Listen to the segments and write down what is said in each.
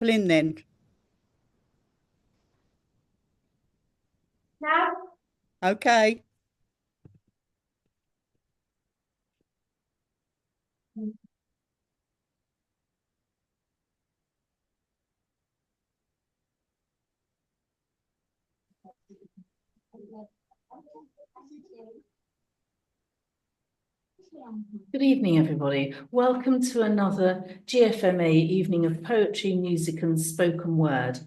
Flynn then. Now, Okay. Good evening, everybody. Welcome to another GFMA evening of poetry, music and spoken word.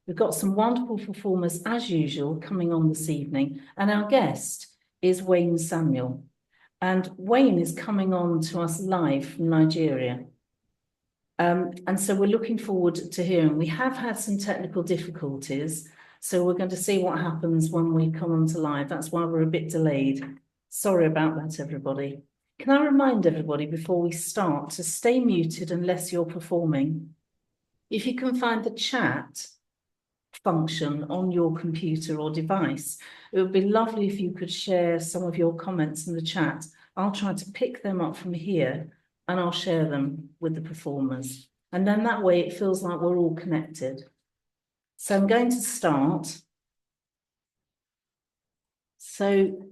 We've got some wonderful performers as usual coming on this evening, and our guest is Wayne Samuel. And Wayne is coming on to us live from Nigeria. And so we're looking forward to hearing. We have had some technical difficulties, so we're going to see what happens when we come on to live. That's why we're a bit delayed. Sorry about that, everybody. Can I remind everybody before we start to stay muted unless you're performing? If you can find the chat function on your computer or device, it would be lovely if you could share some of your comments in the chat. I'll try to pick them up from here and I'll share them with the performers. And then that way it feels like we're all connected. So I'm going to start. So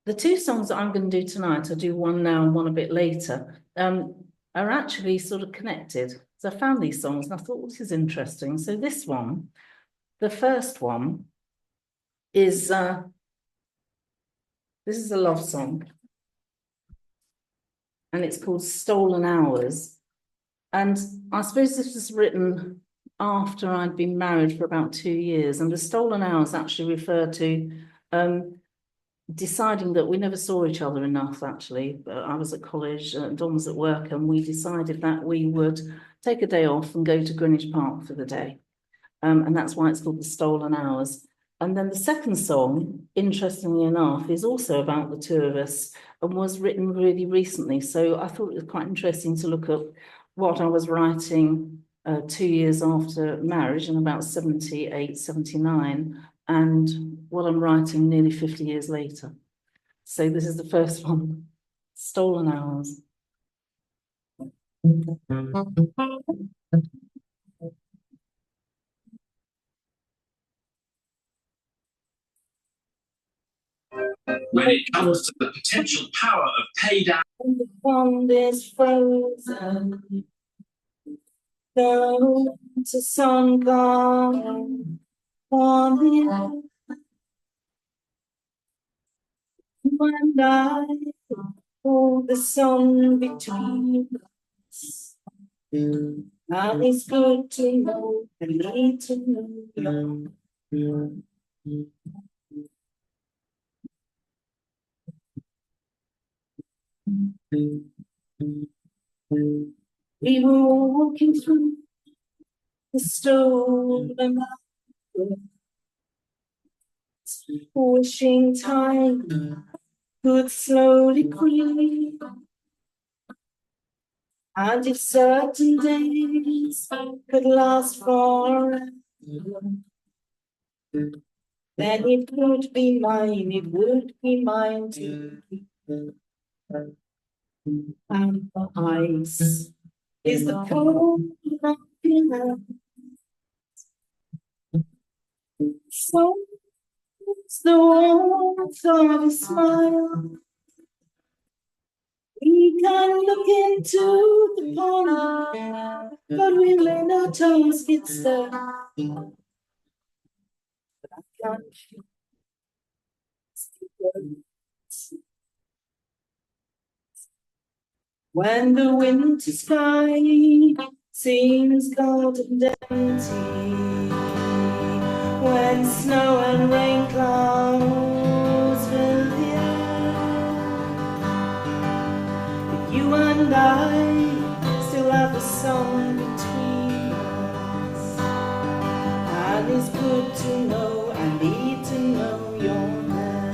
the two songs that I'm going to do tonight, I'll do one now and one a bit later, are actually sort of connected. So I found these songs and I thought, this is interesting. So this one, the first one, is this is a love song. And it's called Stolen Hours. And I suppose this was written after I'd been married for about 2 years. And the stolen hours actually refer to deciding that we never saw each other enough, actually. I was at college, Dawn was at work, and we decided that we would take a day off and go to Greenwich Park for the day. And that's why it's called The Stolen Hours. And then the second song, interestingly enough, is also about the two of us and was written really recently. So I thought it was quite interesting to look at what I was writing 2 years after marriage in about 78, 79, and what I'm writing nearly 50 years later. So this is the first one, Stolen Hours. When it comes to the potential power of pay down. And the pond is frozen, down to sun gone on the earth. And I hold the sun between us. And it's good to know, I need to know. We were walking through the stolen hours, wishing time could slowly creep. And if certain days could last forever, then it would be mine, it would be mine too. And the ice is the cold of your love. So it's the warmth of a smile. We can look into the pond, but we let our toes get stuck. But I can't feel when the winter sky seems cold and empty, when snow and rain clouds fill the air, you and I still have the sun between us. And it's good to know, I need to know you're there.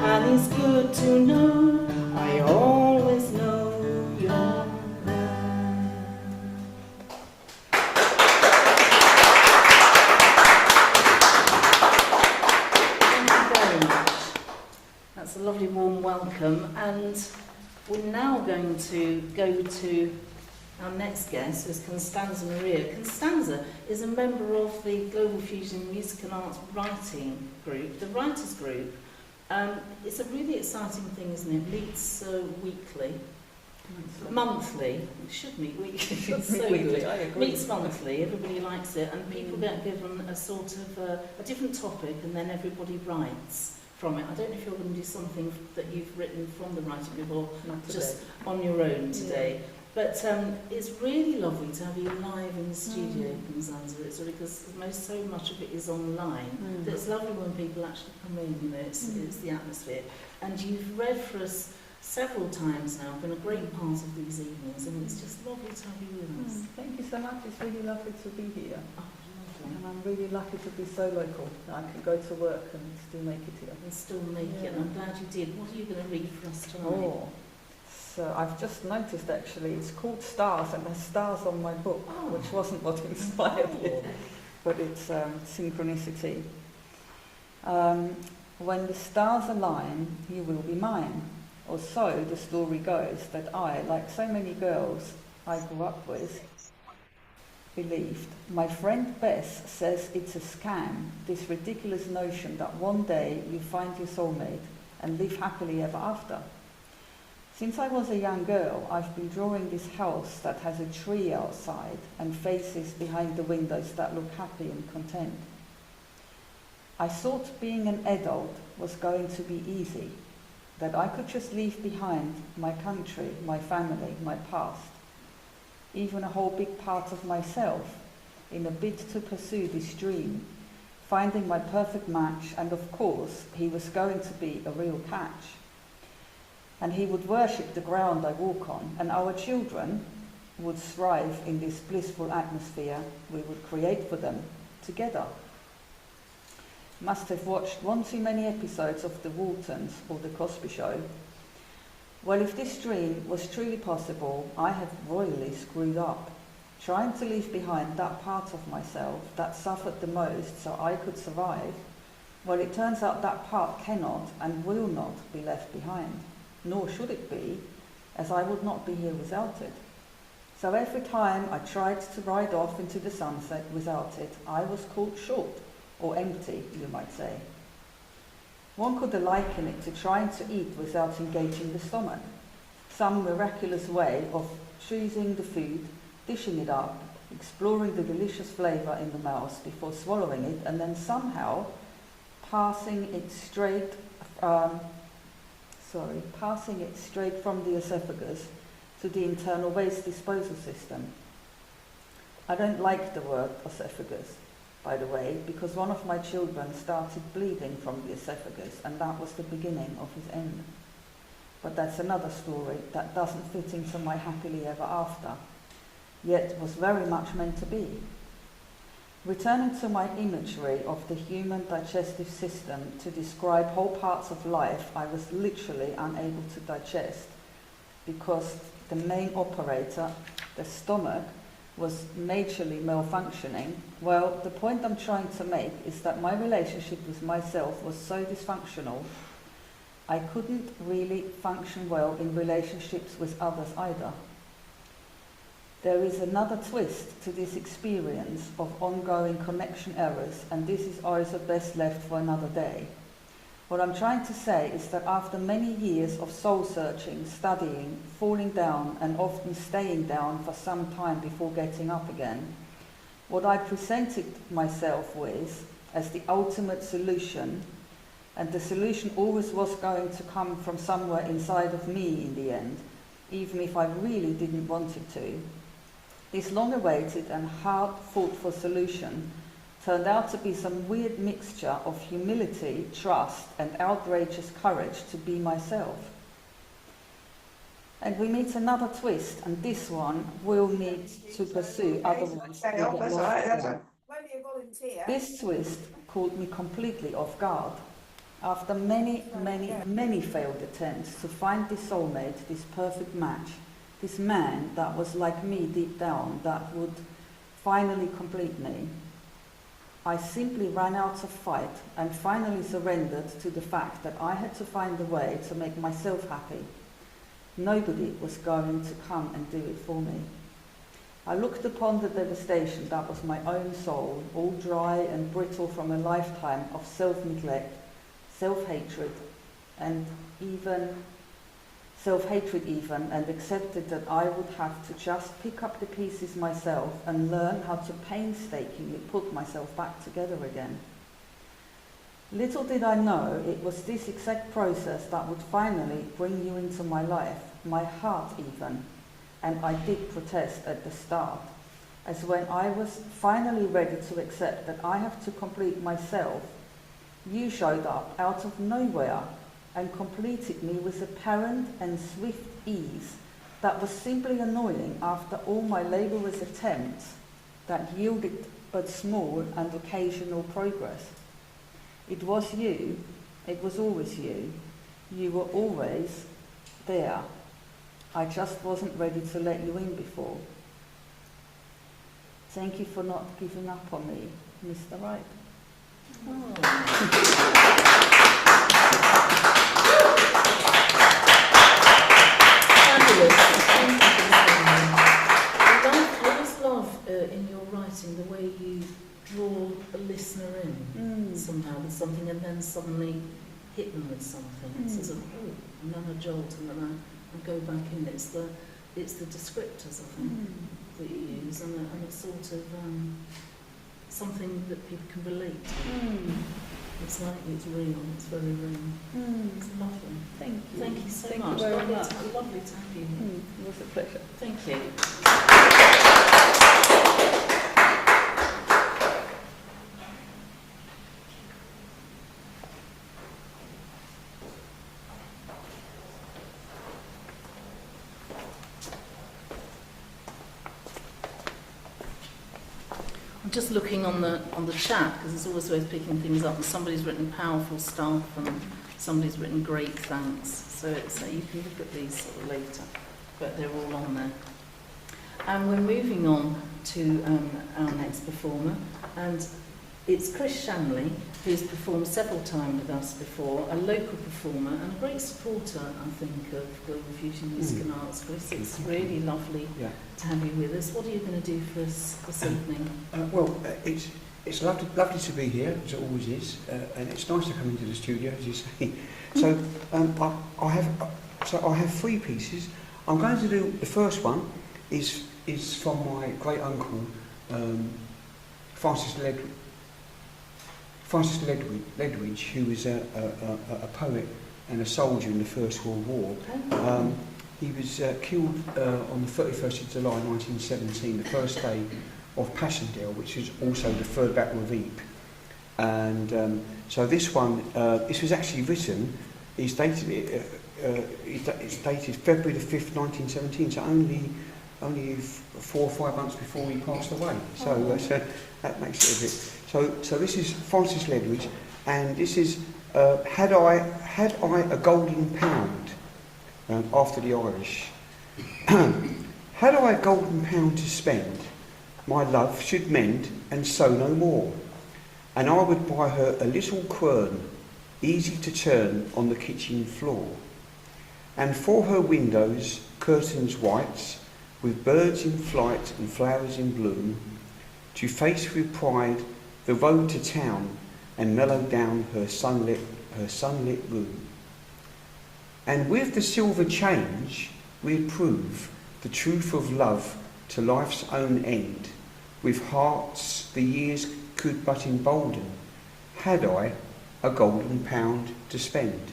And it's good to know, I always know you're there. Thank you very much. That's a lovely warm welcome, and we're now going to go to our next guest, is Constanza Maria. Constanza is a member of the Global Fusion Music and Arts Writing Group, the Writers Group. It's a really exciting thing, isn't it? It meets weekly. Monthly. It should meet weekly. It's so weekly, good. I agree. Meets monthly. Everybody likes it, and people get given a sort of a different topic, and then everybody writes from it. I don't know if you're going to do something that you've written from the writing group or just on your own today. Yeah. But it's really lovely to have you live in the studio, Constanza. It's really, because so much of it is online. But it's lovely when people actually come in. You know, it's the atmosphere. And you've read for us several times now, been a great part of these evenings, and it's just lovely to have you with us. Thank you so much. It's really lovely to be here. Oh, lovely. And I'm really lucky to be so local. I can go to work and still make it here. And still make it, and I'm glad you did. What are you going to read for us tonight? Oh, so I've just noticed actually, it's called Stars, and there's stars on my book, which wasn't what inspired it, but it's synchronicity. When the stars align, you will be mine. Or so the story goes, that I, like so many girls I grew up with, believed. My friend Bess says it's a scam, this ridiculous notion that one day you find your soulmate and live happily ever after. Since I was a young girl, I've been drawing this house that has a tree outside and faces behind the windows that look happy and content. I thought being an adult was going to be easy, that I could just leave behind my country, my family, my past, even a whole big part of myself, in a bid to pursue this dream, finding my perfect match, and of course, he was going to be a real catch. And he would worship the ground I walk on, and our children would thrive in this blissful atmosphere we would create for them together. Must have watched one too many episodes of The Waltons or The Cosby Show. Well, if this dream was truly possible, I have royally screwed up, trying to leave behind that part of myself that suffered the most so I could survive. Well, it turns out that part cannot and will not be left behind, nor should it be, as I would not be here without it. So every time I tried to ride off into the sunset without it, I was caught short. Or empty, you might say. One could liken it to trying to eat without engaging the stomach. Some miraculous way of choosing the food, dishing it up, exploring the delicious flavour in the mouth before swallowing it, and then somehow passing it straight from the esophagus to the internal waste disposal system. I don't like the word esophagus, by the way, because one of my children started bleeding from the esophagus, and that was the beginning of his end. But that's another story that doesn't fit into my happily ever after, yet was very much meant to be. Returning to my imagery of the human digestive system to describe whole parts of life I was literally unable to digest, because the main operator, the stomach, was majorly malfunctioning. Well, the point I'm trying to make is that my relationship with myself was so dysfunctional, I couldn't really function well in relationships with others either. There is another twist to this experience of ongoing connection errors, and this is also best left for another day. What I'm trying to say is that after many years of soul-searching, studying, falling down, and often staying down for some time before getting up again, what I presented myself with as the ultimate solution, and the solution always was going to come from somewhere inside of me in the end, even if I really didn't want it to, this long-awaited and hard-fought-for solution turned out to be some weird mixture of humility, trust, and outrageous courage to be myself. And we meet another twist, and this one we'll need to pursue, otherwise we'll get lost. This twist caught me completely off guard. After many, many, many failed attempts to find this soulmate, this perfect match, this man that was like me deep down, that would finally complete me, I simply ran out of fight and finally surrendered to the fact that I had to find a way to make myself happy. Nobody was going to come and do it for me. I looked upon the devastation that was my own soul, all dry and brittle from a lifetime of self-neglect, self-hatred, and and accepted that I would have to just pick up the pieces myself and learn how to painstakingly put myself back together again. Little did I know it was this exact process that would finally bring you into my life, my heart even, and I did protest at the start, as when I was finally ready to accept that I have to complete myself, you showed up out of nowhere and completed me with apparent and swift ease that was simply annoying after all my laborious attempts that yielded but small and occasional progress. It was you, it was always you, you were always there. I just wasn't ready to let you in before. Thank you for not giving up on me, Mr. Right. I always love in your writing the way you draw a listener in somehow with something and then suddenly hit them with something. It's as a and then a jolt and then I go back in. It's the descriptors, I think, that you use and it's sort of something that people can relate to. It's like it's real, it's very real. It's lovely. Thank you. Thank you so Thank much. you very Lovely much. lovely to have you here. It was a pleasure. Thank you. I'm just looking on the chat because it's always worth picking things up. And somebody's written powerful stuff and somebody's written great thanks. So it's you can look at these sort of later, but they're all on there. And we're moving on to our next performer, and it's Chris Shanley, who's performed several times with us before, a local performer and a great supporter, I think, of Global Fusion Music and Arts. Chris, it's really lovely to have you with us. What are you going to do for us this evening? It's lovely to be here, as it always is, and it's nice to come into the studio, as you say. So I have three pieces. I'm going to do the first one is from my great uncle Francis Ledwidge, who was a poet and a soldier in the First World War. He was killed on the 31st of July 1917, the first day of Passchendaele, which is also the third Battle of Ypres. And so this one, this was actually written, it's dated February the 5th, 1917, so only 4 or 5 months before he passed away. So that makes it a bit. So this is Francis Ledwidge, and this is had I a golden pound after the Irish. Had I a golden pound to spend, my love should mend and sew no more, and I would buy her a little quern, easy to turn on the kitchen floor, and for her windows curtains white, with birds in flight and flowers in bloom, to face with pride the road to town and mellow down her sunlit room. And with the silver change we'd prove the truth of love to life's own end, with hearts the years could but embolden, had I a golden pound to spend.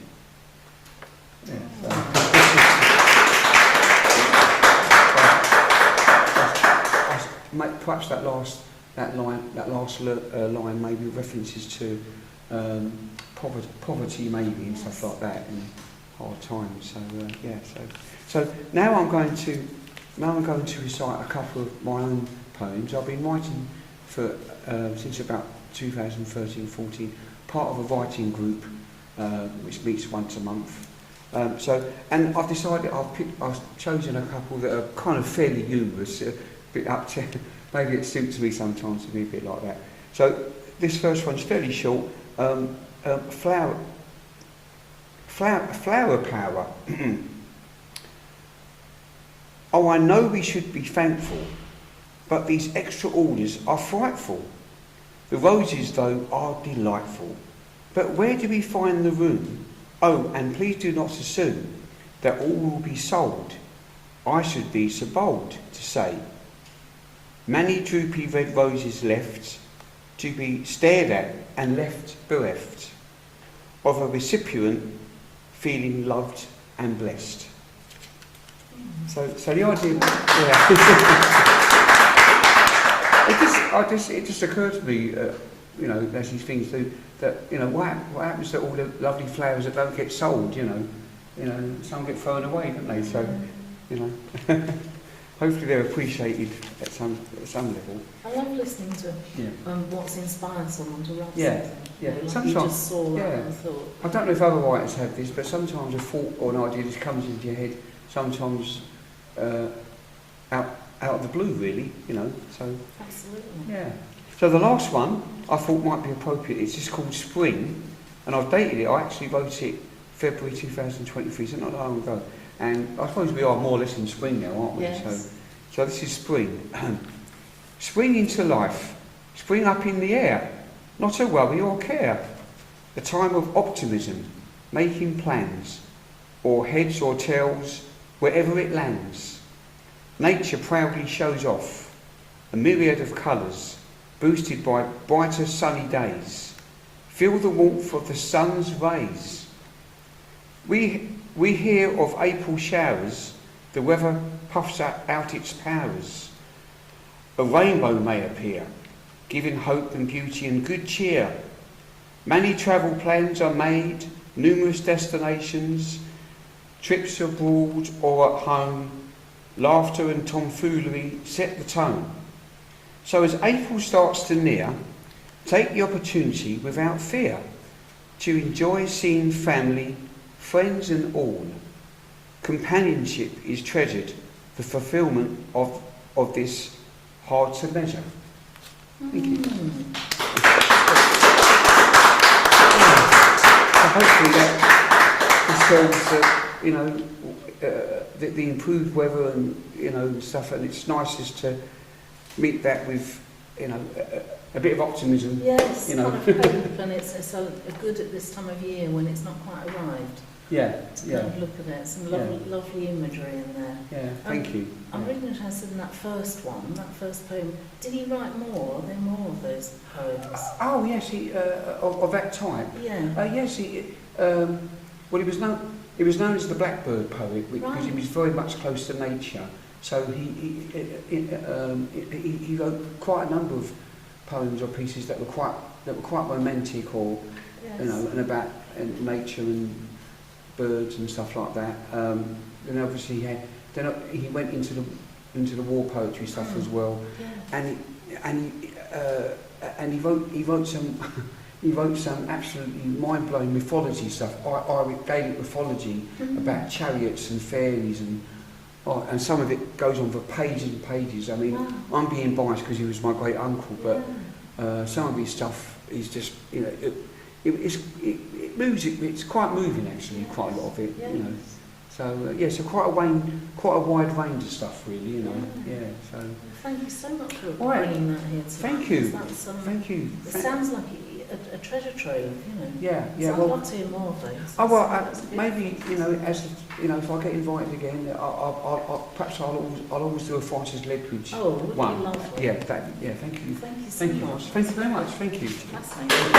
Perhaps that last line maybe references to poverty maybe and stuff like that in hard times. So now I'm going to recite a couple of my own poems. I've been writing for since about 2013-14, part of a writing group which meets once a month. And I've decided I've chosen a couple that are kind of fairly humorous, a bit up to, maybe it suits me sometimes to be a bit like that. So this first one's fairly short. Flower power. Oh, I know we should be thankful, but these extra orders are frightful. The roses, though, are delightful. But where do we find the room? Oh, and please do not assume that all will be sold. I should be so bold to say. Many droopy red roses left to be stared at and left bereft of a recipient feeling loved and blessed. So the idea, it just occurred to me, you know, there's these things that you know, what happens to all the lovely flowers that don't get sold, you know, some get thrown away, don't they? So, you know, hopefully they're appreciated at some level. I love listening to what's inspired someone to write something. Yeah. You know, like Sometimes, you just saw that and thought. I don't know if other writers have this, but sometimes a thought or an idea just comes into your head, sometimes out of the blue, really, you know. So Absolutely. yeah. So the last one I thought might be appropriate. It's just called Spring, and I've dated it. I actually wrote it February 2023, so not that long ago. And I suppose we are more or less in spring now, aren't we? Yes. So this is spring. Spring into life, spring up in the air, not a worry or care. A time of optimism, making plans, or heads or tails, wherever it lands. Nature proudly shows off, a myriad of colours, boosted by brighter sunny days. Feel the warmth of the sun's rays. We hear of April showers, the weather puffs out its powers. A rainbow may appear, giving hope and beauty and good cheer. Many travel plans are made, numerous destinations, trips abroad or at home. Laughter and tomfoolery set the tone. So as April starts to near, take the opportunity without fear to enjoy seeing family, friends and all. Companionship is treasured, the fulfilment of this hard to measure. Thank you. So hopefully that shows that, you know, the improved weather and, you know, stuff, and it's nice just to meet that with, you know, a bit of optimism. Yes, you know. kind of hope, and it's a good at this time of year when it's not quite arrived. Yeah, To kind of look at it, some lovely imagery in there. Yeah, thank you. I'm really interested in that first one, that first poem. Did he write more? Are there more of those poems? Oh yes, he of that type. Yeah. Yes, he. Well, he was known as the Blackbird poet because he was very much close to nature. So he wrote quite a number of poems or pieces that were quite romantic, or you know, and about nature and birds and stuff like that. Then obviously he went into the war poetry stuff as well, and he wrote some absolutely mind-blowing mythology stuff, Gaelic mythology about chariots and fairies, and some of it goes on for pages and pages. I mean, I'm being biased because he was my great uncle, but some of his stuff is just, you know, it moves. It's quite moving actually, quite a lot of it, you know. So so quite a wide range of stuff, really, you know. Yeah. So. Thank you so much for bringing that here tonight. Thank you. Thank you. It sounds like a treasure trove, you know. Yeah. So I'd love to hear more of those. Oh well, maybe, you know, as you know, if I get invited again, I'll perhaps I'll always do a Francis Ledwidge one. Be lovely. Yeah. Thank you. Thank you so much. Thank you very much. Thank you. Fascinating.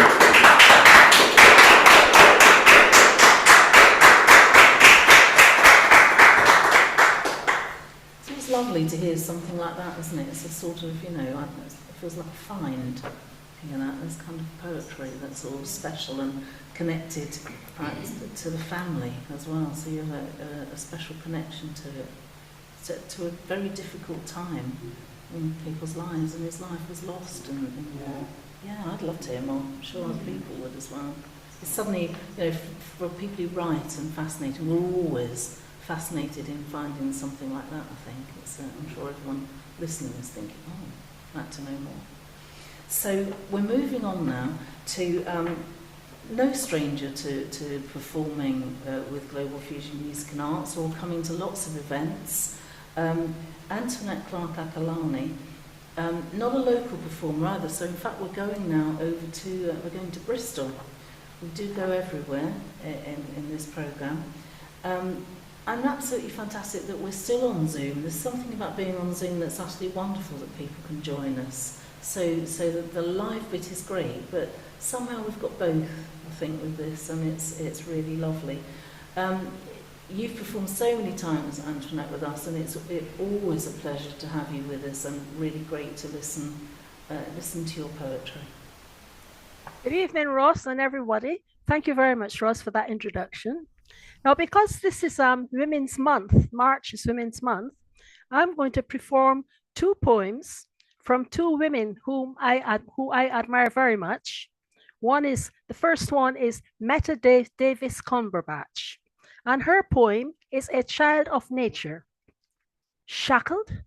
It's lovely to hear something like that, isn't it? It's a sort of, you know, it feels like a find. You know, this kind of poetry that's all special and connected to the family as well. So you have a special connection to it, to a very difficult time in people's lives, and his life was lost in war. Yeah, I'd love to hear more. I'm sure other people would as well. It's suddenly, you know, for people who write and fascinate, we're always fascinated in finding something like that, I think. I'm sure everyone listening is thinking, I'd like to know more. So we're moving on now to no stranger to performing with Global Fusion Music and Arts, or coming to lots of events. Antoinette Clark-Akalani, not a local performer either, so in fact we're going now over to, we're going to Bristol. We do go everywhere in this programme. And absolutely fantastic that we're still on Zoom. There's something about being on Zoom that's absolutely wonderful that people can join us. So the live bit is great, but somehow we've got both, I think, with this, and it's really lovely. You've performed so many times, Antoinette, with us, and it's always a pleasure to have you with us, and really great to listen to your poetry. Good evening, Ross, and everybody. Thank you very much, Ross, for that introduction. Now, because this is Women's Month, March is Women's Month, I'm going to perform 2 poems from 2 women who I admire very much. The first one is Meta Davis Cumberbatch, and her poem is A Child of Nature. Shackled?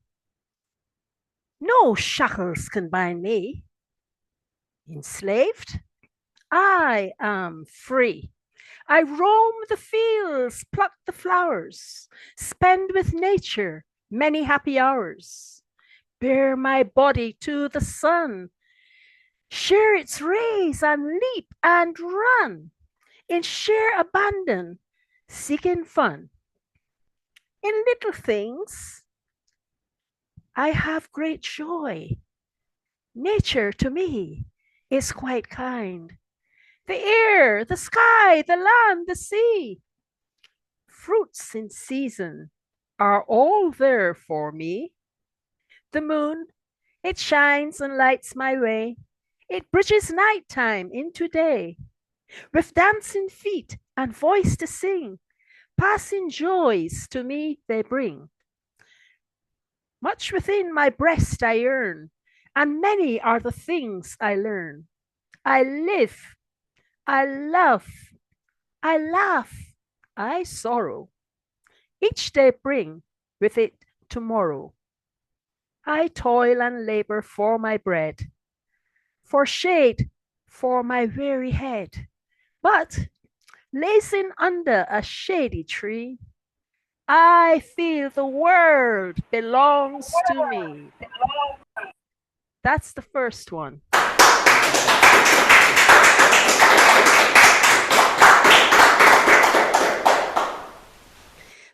No shackles can bind me. Enslaved? I am free. I roam the fields, pluck the flowers, spend with nature many happy hours, bear my body to the sun, share its rays and leap and run, in sheer abandon, seeking fun. In little things, I have great joy. Nature to me is quite kind. The air, the sky, the land, the sea. Fruits in season are all there for me. The moon, it shines and lights my way. It bridges nighttime into day. With dancing feet and voice to sing, passing joys to me they bring. Much within my breast I yearn, and many are the things I learn. I live, I love, I laugh, I sorrow. Each day bring with it tomorrow. I toil and labor for my bread, for shade for my weary head. But lazing under a shady tree, I feel the world belongs to me. That's the first one.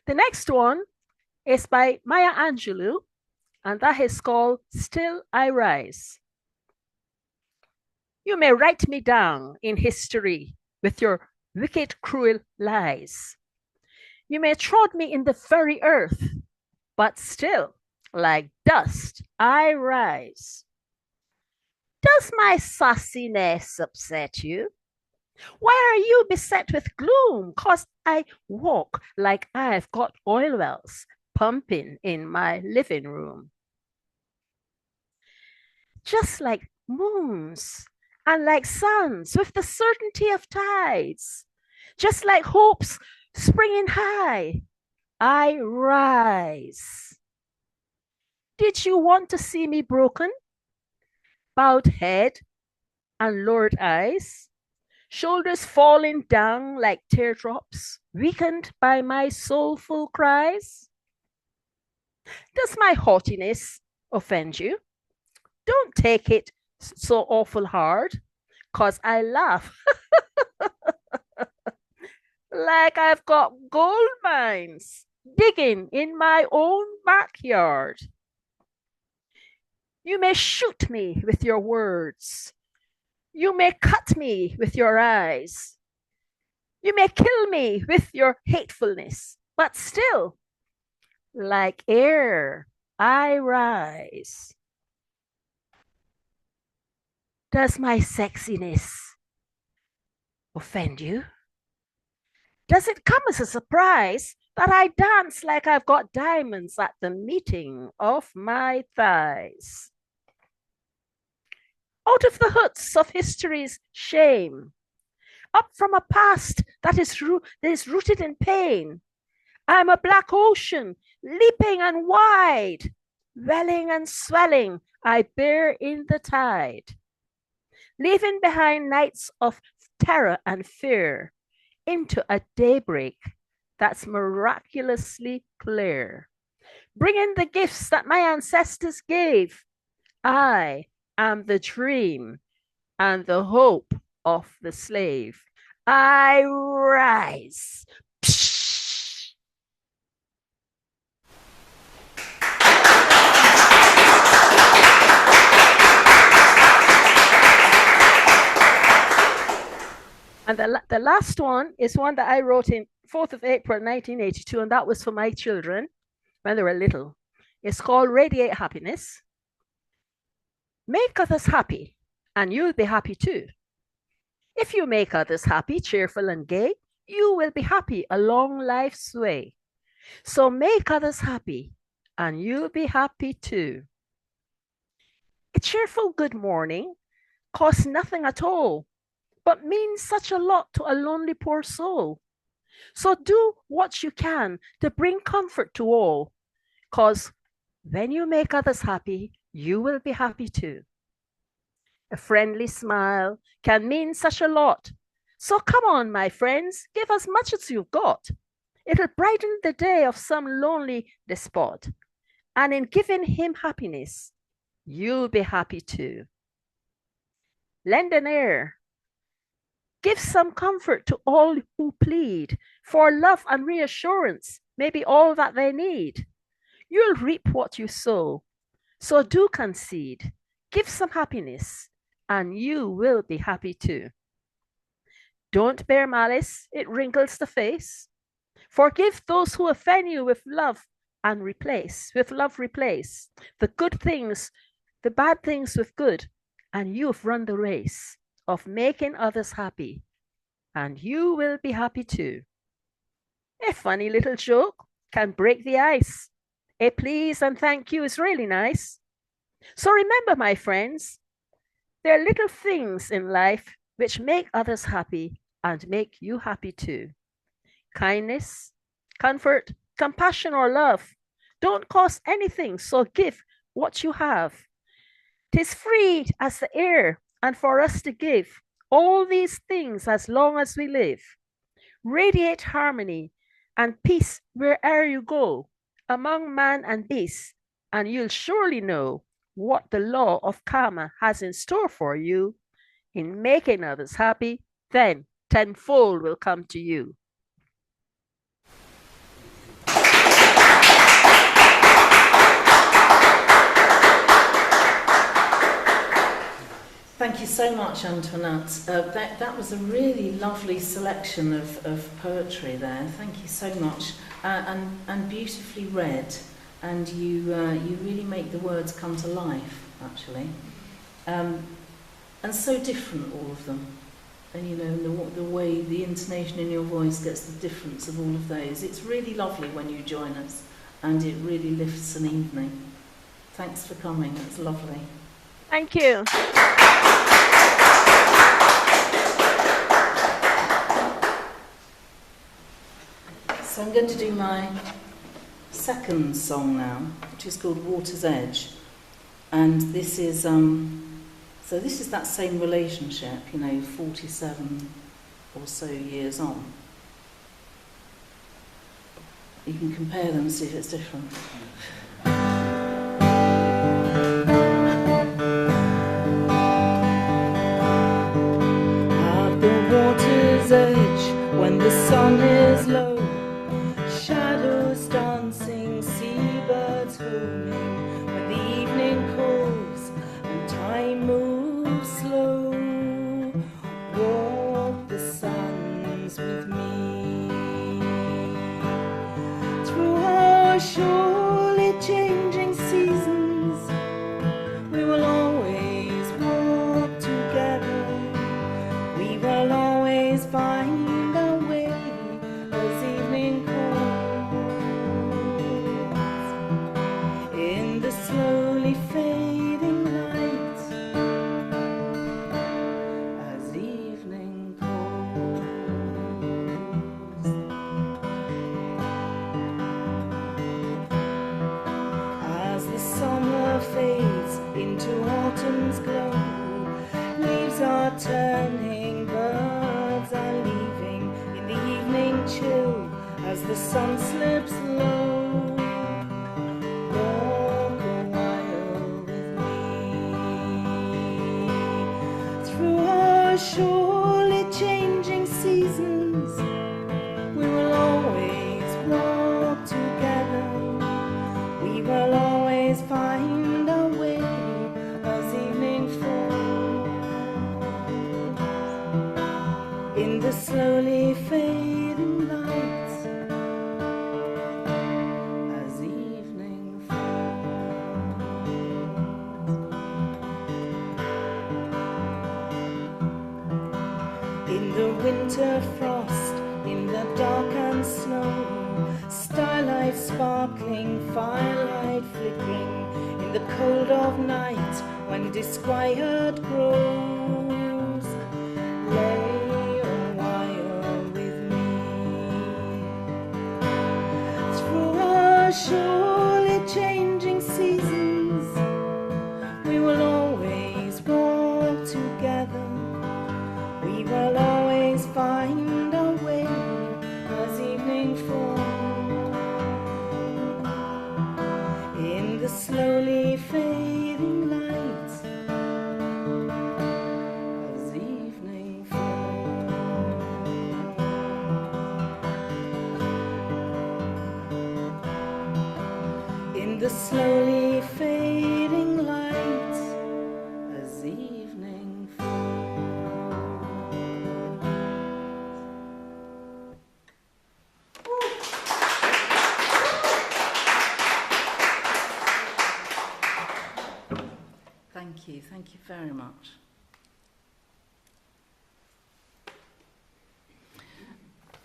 The next one is by Maya Angelou, and that is called Still I Rise. You may write me down in history with your wicked, cruel lies. You may trod me in the very earth, but still, like dust, I rise. Does my sassiness upset you? Why are you beset with gloom? 'Cause I walk like I've got oil wells pumping in my living room. Just like moons and like suns with the certainty of tides, just like hopes springing high, I rise. Did you want to see me broken? Bowed head and lowered eyes, shoulders falling down like teardrops, weakened by my soulful cries? Does my haughtiness offend you? Don't take it so awful hard, 'cause I laugh like I've got gold mines digging in my own backyard. You may shoot me with your words. You may cut me with your eyes. You may kill me with your hatefulness, but still, like air, I rise. Does my sexiness offend you? Does it come as a surprise that I dance like I've got diamonds at the meeting of my thighs? Out of the huts of history's shame, up from a past that is rooted in pain, I'm a black ocean, leaping and wide, welling and swelling, I bear in the tide, leaving behind nights of terror and fear into a daybreak that's miraculously clear. Bring in the gifts that my ancestors gave. I am the dream and the hope of the slave. I rise. And the last one is one that I wrote in 4th of April 1982, and that was for my children when they were little. It's called Radiate Happiness. Make others happy, and you'll be happy too. If you make others happy, cheerful and gay, you will be happy along life's way. So make others happy, and you'll be happy too. A cheerful good morning costs nothing at all, but means such a lot to a lonely poor soul. So do what you can to bring comfort to all, because when you make others happy, you will be happy too. A friendly smile can mean such a lot. So come on, my friends, give as much as you've got. It'll brighten the day of some lonely despot. And in giving him happiness, you'll be happy too. Lend an ear. Give some comfort to all who plead, for love and reassurance may be all that they need. You'll reap what you sow, so do concede. Give some happiness, and you will be happy too. Don't bear malice, it wrinkles the face. Forgive those who offend you with love and replace the good things, the bad things with good, and you've run the race of making others happy, and you will be happy too. A funny little joke can break the ice. A please and thank you is really nice. So remember, my friends, there are little things in life which make others happy and make you happy too. Kindness, comfort, compassion, or love don't cost anything, so give what you have. 'Tis free as the air, and for us to give all these things as long as we live. Radiate harmony and peace where'er you go, among man and beast, and you'll surely know what the law of karma has in store for you. In making others happy, then tenfold will come to you. Thank you so much, Antoinette. That was a really lovely selection of poetry there. Thank you so much. And beautifully read. And you really make the words come to life, actually. And so different, all of them. And you know, the way the intonation in your voice gets the difference of all of those. It's really lovely when you join us, and it really lifts an evening. Thanks for coming. It's lovely. Thank you. So I'm going to do my second song now, which is called Water's Edge. And this is so this is that same relationship, 47 or so years on. You can compare them and see if it's different. At the water's edge, when the sun is low, shadows dancing, seabirds homing, when the evening calls and time moves slow, walk the sands with me through our surely winter frost, in the dark and snow, starlight sparkling, firelight flickering, in the cold of night, when disquiet grows, lay a while with me. Through our surely changing seasons, we will always walk together. We will always find our way as evening falls. In the slowly fading light, as evening falls. In the slowly fading light, as evening falls. Thank you very much.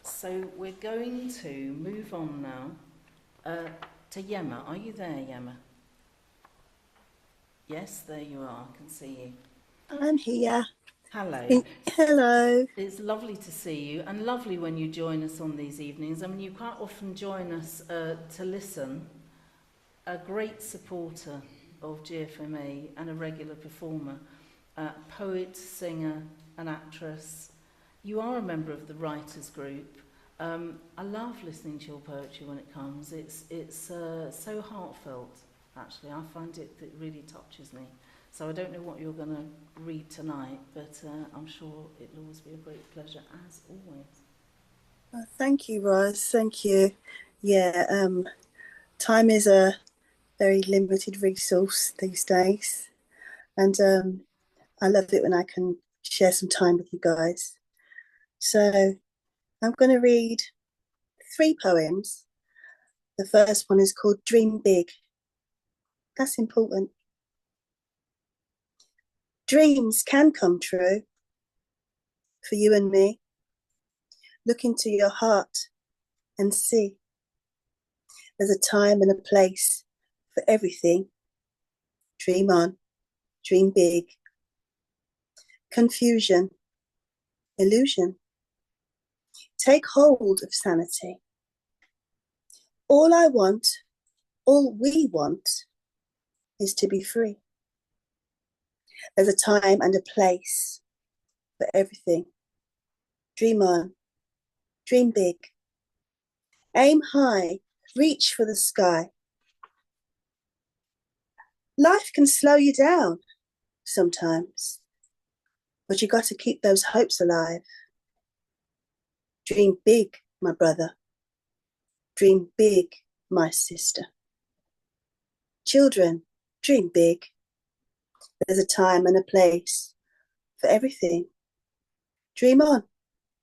So we're going to move on now to Yema. Are you there, Yema? Yes, there you are. I can see you. I'm here. Hello. Hello. It's lovely to see you, and lovely when you join us on these evenings. I mean, you quite often join us to listen. A great supporter of GFMA and a regular performer, poet, singer, and actress. You are a member of the writers group. I love listening to your poetry when it comes. It's so heartfelt, actually. I find it really touches me. So I don't know what you're going to read tonight, but I'm sure it'll always be a great pleasure, as always. Thank you, Roz. Thank you. Yeah, time is a very limited resource these days, and I love it when I can share some time with you guys. So I'm going to read 3 poems. The first one is called Dream Big. That's important. Dreams can come true for you and me. Look into your heart and see. There's a time and a place for everything. Dream on, dream big. Confusion, illusion. Take hold of sanity. All I want, all we want, is to be free. There's a time and a place for everything. Dream on, dream big. Aim high, reach for the sky. Life can slow you down sometimes, but you got to keep those hopes alive. Dream big, my brother. Dream big, my sister. Children, dream big. There's a time and a place for everything. Dream on,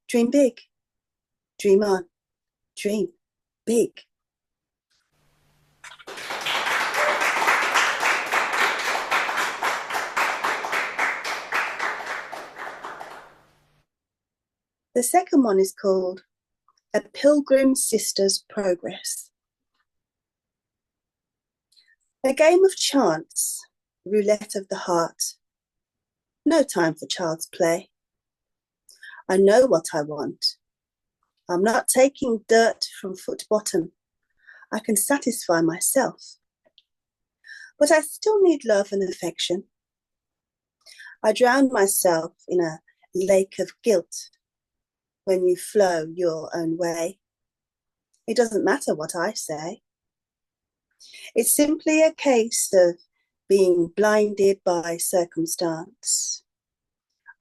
dream big. Dream on, dream big. The second one is called A Pilgrim Sister's Progress. A game of chance, roulette of the heart. No time for child's play. I know what I want. I'm not taking dirt from foot bottom. I can satisfy myself. But I still need love and affection. I drown myself in a lake of guilt when you flow your own way. It doesn't matter what I say. It's simply a case of being blinded by circumstance.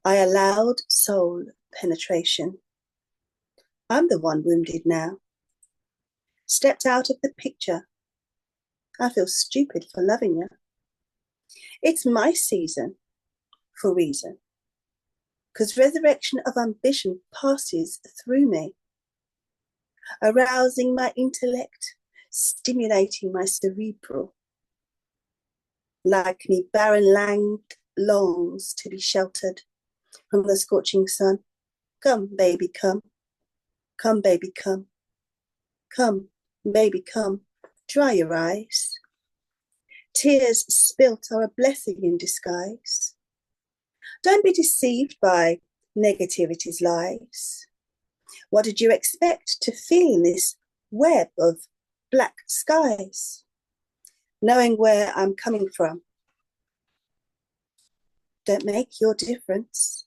I allowed soul penetration. I'm the one wounded now. Stepped out of the picture. I feel stupid for loving you. It's my season for reason. Because resurrection of ambition passes through me, arousing my intellect, stimulating my cerebral. Like me, barren land longs to be sheltered from the scorching sun, Come, baby, come. Come, baby, come. Come, baby, come. Dry your eyes. Tears spilt are a blessing in disguise. Don't be deceived by negativity's lies. What did you expect to feel in this web of black skies? Knowing where I'm coming from. Don't make your difference.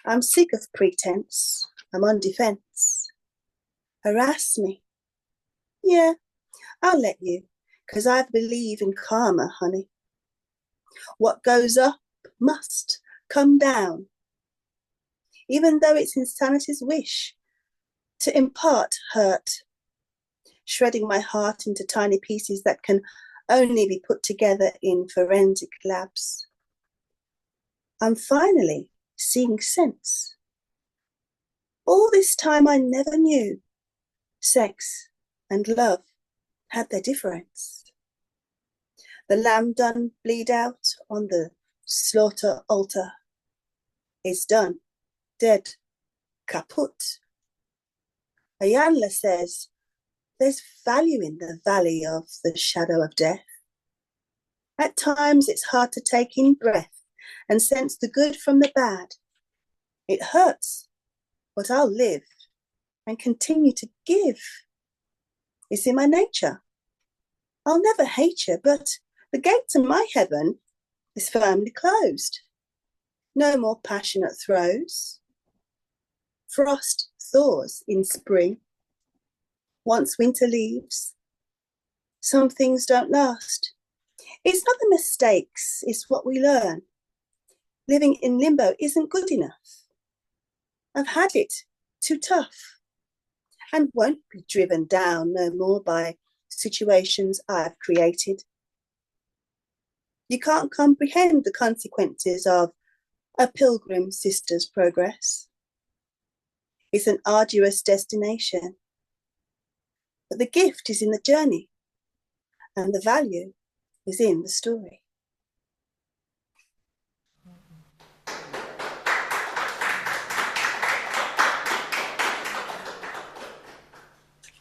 I'm sick of pretense. I'm on defense. Harass me. Yeah, I'll let you, 'cause I believe in karma, honey. What goes up must come down, even though it's insanity's wish to impart hurt, shredding my heart into tiny pieces that can only be put together in forensic labs. I'm finally seeing sense. All this time I never knew sex and love had their difference. The lamb done bleed out on the slaughter altar is done, dead, kaput. Ayanla says there's value in the valley of the shadow of death. At times it's hard to take in breath and sense the good from the bad. It hurts, but I'll live and continue to give. It's in my nature. I'll never hate you, but the gate to my heaven is firmly closed. No more passionate throes. Frost thaws in spring. Once winter leaves, some things don't last. It's not the mistakes, it's what we learn. Living in limbo isn't good enough. I've had it too tough and won't be driven down no more by situations I've created. You can't comprehend the consequences of a pilgrim sister's progress. It's an arduous destination, but the gift is in the journey and the value is in the story.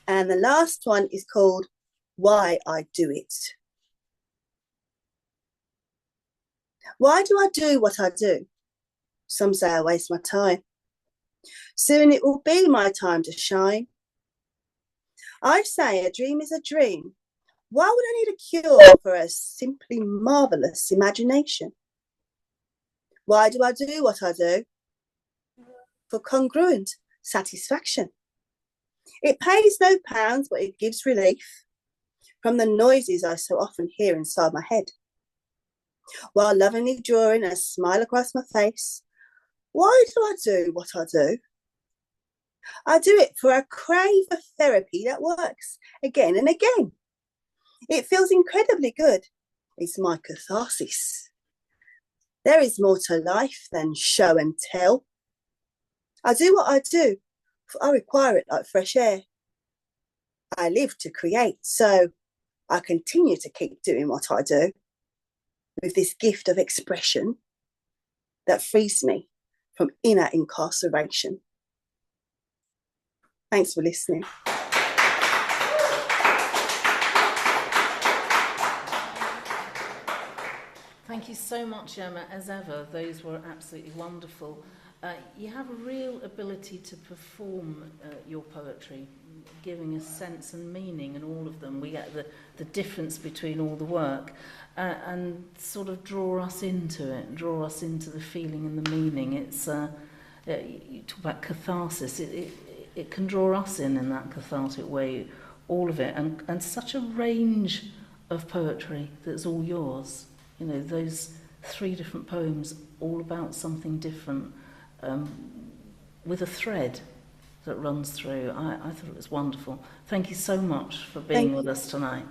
And the last one is called Why I Do It. Why do I do what I do? Some say I waste my time. Soon it will be my time to shine. I say a dream is a dream. Why would I need a cure for a simply marvelous imagination? Why do I do what I do? For congruent satisfaction. It pays no pounds, but it gives relief from the noises I so often hear inside my head. While lovingly drawing a smile across my face, why do I do what I do? I do it for a crave for therapy that works again and again. It feels incredibly good. It's my catharsis. There is more to life than show and tell. I do what I do, for I require it like fresh air. I live to create, so I continue to keep doing what I do with this gift of expression that frees me from inner incarceration. Thanks for listening. Thank you so much, Emma. As ever, those were absolutely wonderful. You have a real ability to perform your poetry, giving a sense and meaning in all of them. We get the difference between all the work and sort of draw us into it, draw us into the feeling and the meaning. It's you talk about catharsis. It can draw us in that cathartic way, all of it, and such a range of poetry that's all yours. You know, those 3 different poems, all about something different, with a thread that runs through. I thought it was wonderful. Thank you so much for being with us tonight.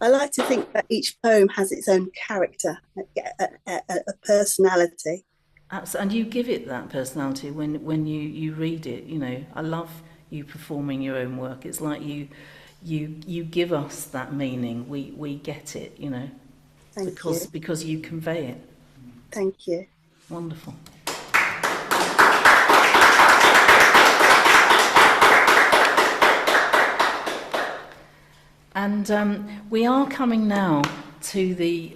I like to think that each poem has its own character, a personality. Absolutely. And you give it that personality when you read it. You know, I love you performing your own work. It's like you give us that meaning. We get it, you know. Because you convey it. Thank you. Wonderful. And we are coming now to the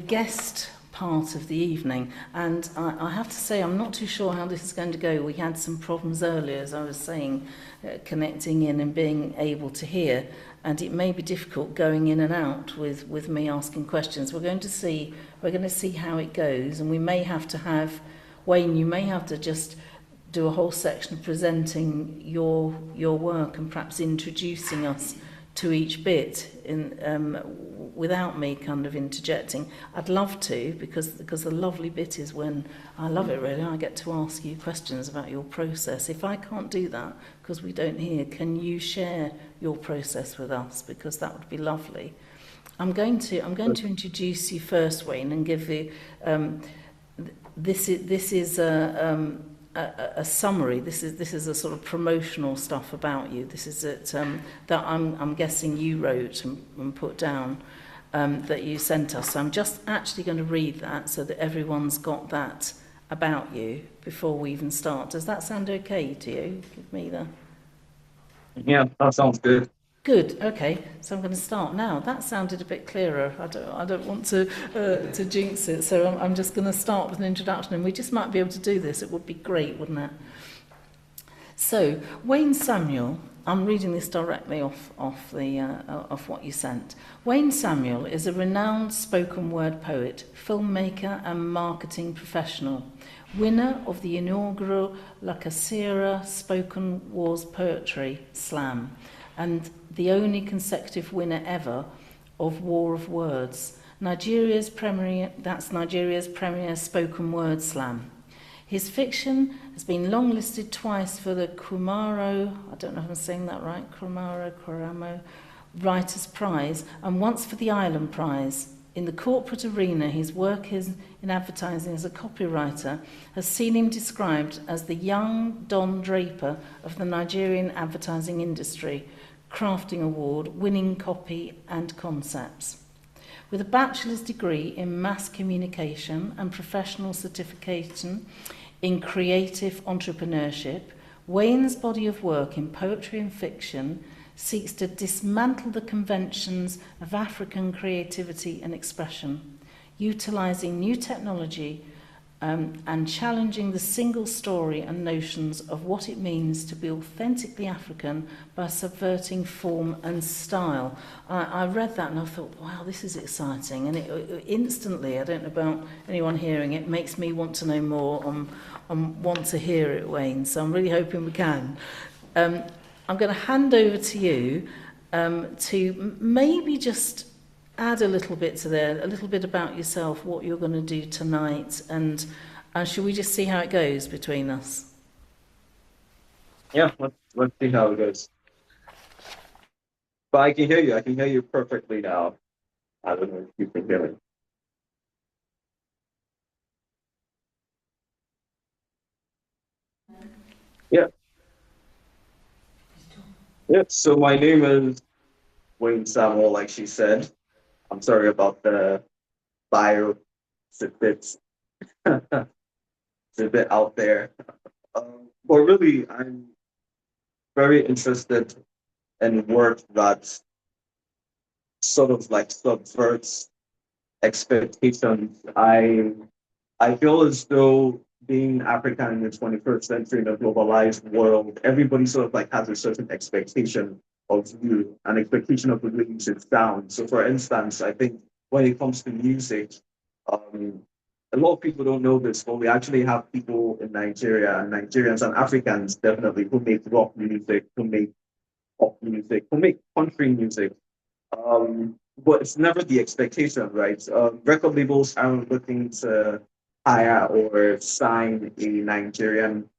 guest part of the evening, and I have to say I'm not too sure how this is going to go. We had some problems earlier, as I was saying, connecting in and being able to hear, and it may be difficult going in and out with me asking questions. We're going to see how it goes, and we may have to have Wayne. You may have to just do a whole section presenting your work and perhaps introducing us to each bit without me kind of interjecting. I'd love to, because the lovely bit is when I love it really, I get to ask you questions about your process. If I can't do that because we don't hear, can you share your process with us? Because that would be lovely. I'm going to introduce you first, Wayne, and give you this is a summary. This is a sort of promotional stuff about you. This is it that I'm guessing you wrote and put down that you sent us. So I'm just actually going to read that so that everyone's got that about you before we even start. Does that sound okay to you? Give me the... Yeah, that sounds good. Good. Okay. So I'm going to start now. That sounded a bit clearer. I don't want to jinx it. So I'm just going to start with an introduction, and we just might be able to do this. It would be great, wouldn't it? So Wayne Samuel. I'm reading this directly off what you sent. Wayne Samuel is a renowned spoken word poet, filmmaker, and marketing professional. Winner of the inaugural La Casera Spoken Wars Poetry Slam, and the only consecutive winner ever of War of Words, Nigeria's premier spoken word slam. His fiction has been longlisted twice for the Kumaro, I don't know if I'm saying that right, Kuramo Writers' Prize, and once for the Island Prize. In the corporate arena, his work in advertising as a copywriter has seen him described as the young Don Draper of the Nigerian advertising industry, crafting award, winning copy and concepts. With a bachelor's degree in mass communication and professional certification in creative entrepreneurship, Wayne's body of work in poetry and fiction seeks to dismantle the conventions of African creativity and expression, utilising new technology and challenging the single story and notions of what it means to be authentically African by subverting form and style. I read that and I thought, wow, this is exciting. And it instantly, I don't know about anyone hearing it, makes me want to know more and want to hear it, Wayne. So I'm really hoping we can. I'm going to hand over to you to maybe just add a little bit to there, a little bit about yourself, what you're going to do tonight, and should we just see how it goes between us? Yeah, let's see how it goes. But I can hear you. I can hear you perfectly now. I don't know if you can hear me. Yeah. Yeah, so my name is Wayne Samuel, like she said. I'm sorry about the bio. It's a bit, it's a bit out there. But really, I'm very interested in work that sort of like subverts expectations. I feel as though being African in the 21st century in a globalized world, everybody sort of like has a certain expectation of you, an expectation of the way you should sound. So for instance, I think when it comes to music, a lot of people don't know this, but we actually have people in Nigeria, and Nigerians and Africans definitely, who make rock music, who make pop music, who make country music. But it's never the expectation, right? Record labels aren't looking to hire or sign a Nigerian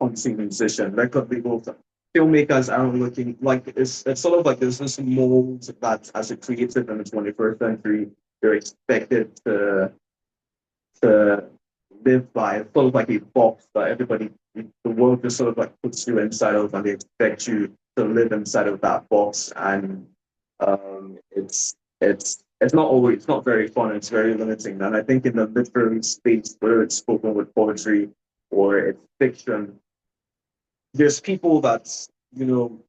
country musician. Record labels, filmmakers aren't looking like it's sort of like there's this mold that as a creative in the 21st century, you're expected to live by. It's sort of like a box that everybody, the world just sort of like puts you inside of, and they expect you to live inside of that box. And it's not always, it's not very fun. It's very limiting. And I think in the literary space, whether it's spoken with poetry or it's fiction, there's people that, you know,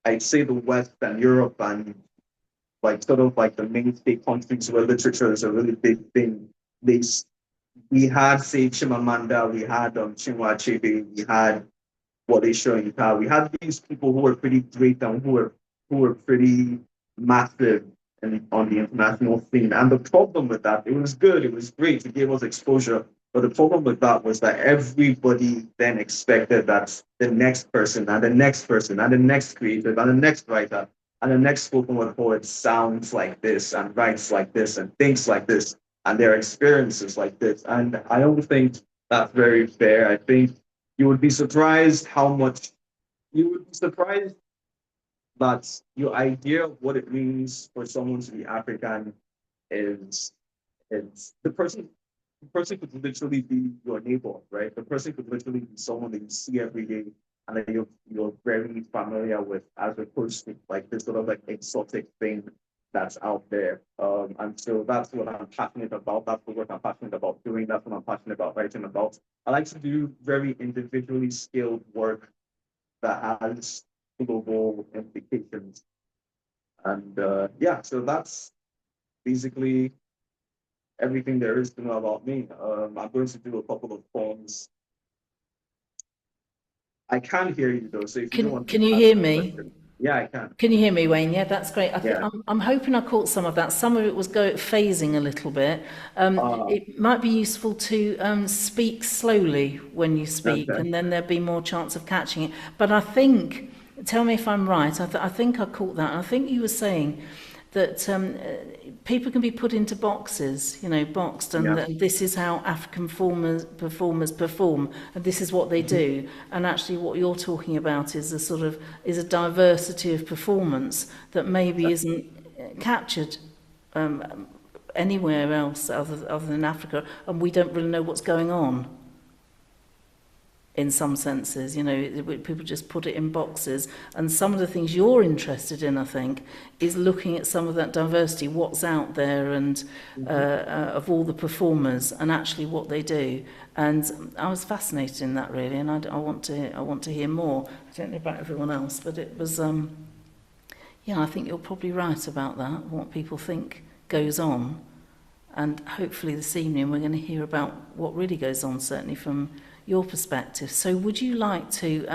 I'd say the West and Europe and like sort of like the mainstay countries where literature is a really big thing. They we had say Chimamanda, we had Chinua Achebe, we had Wale Soyinka, we had these people who were pretty great and who were pretty massive on the international scene. And the problem with that, it was good, it was great, it gave us exposure. But the problem with that was that everybody then expected that the next person and the next person and the next creative and the next writer and the next spoken word poet sounds like this and writes like this and thinks like this and their experiences like this. And I don't think that's very fair. I think you would be surprised how much you would be surprised that your idea of what it means for someone to be African is the person could literally be your neighbor, right? The person could literally be someone that you see every day and that you're very familiar with, as opposed to like this sort of like exotic thing that's out there. And so that's what I'm passionate about. That's the work I'm passionate about doing. That's what I'm passionate about writing about. I like to do very individually skilled work that has global implications. And yeah, so that's basically everything there is to know about me. I'm going to do a couple of poems. I can't hear you though, so if you don't want Can to you ask hear that me? question, yeah, I can. Can you hear me, Wayne? Yeah, that's great. Yeah. I'm hoping I caught some of that. Some of it was phasing a little bit. Uh, It might be useful to speak slowly when you speak, okay. and then there'd be more chance of catching it. But I think, tell me if I'm right, I think I caught that. I think you were saying that people can be put into boxes, boxed, and Yeah. that this is how African performers perform, and this is what they do. And actually, what you're talking about is a diversity of performance that maybe isn't captured anywhere else other than Africa, and we don't really know what's going on. In some senses, people just put it in boxes. And some of the things you're interested in, I think, is looking at some of that diversity, what's out there, and of all the performers, and actually what they do. And I was fascinated in that, really, and I want to hear more. I don't know about everyone else, but it was, yeah, I think you're probably right about that, what people think goes on. And hopefully this evening we're going to hear about what really goes on, certainly from your perspective. So would you like to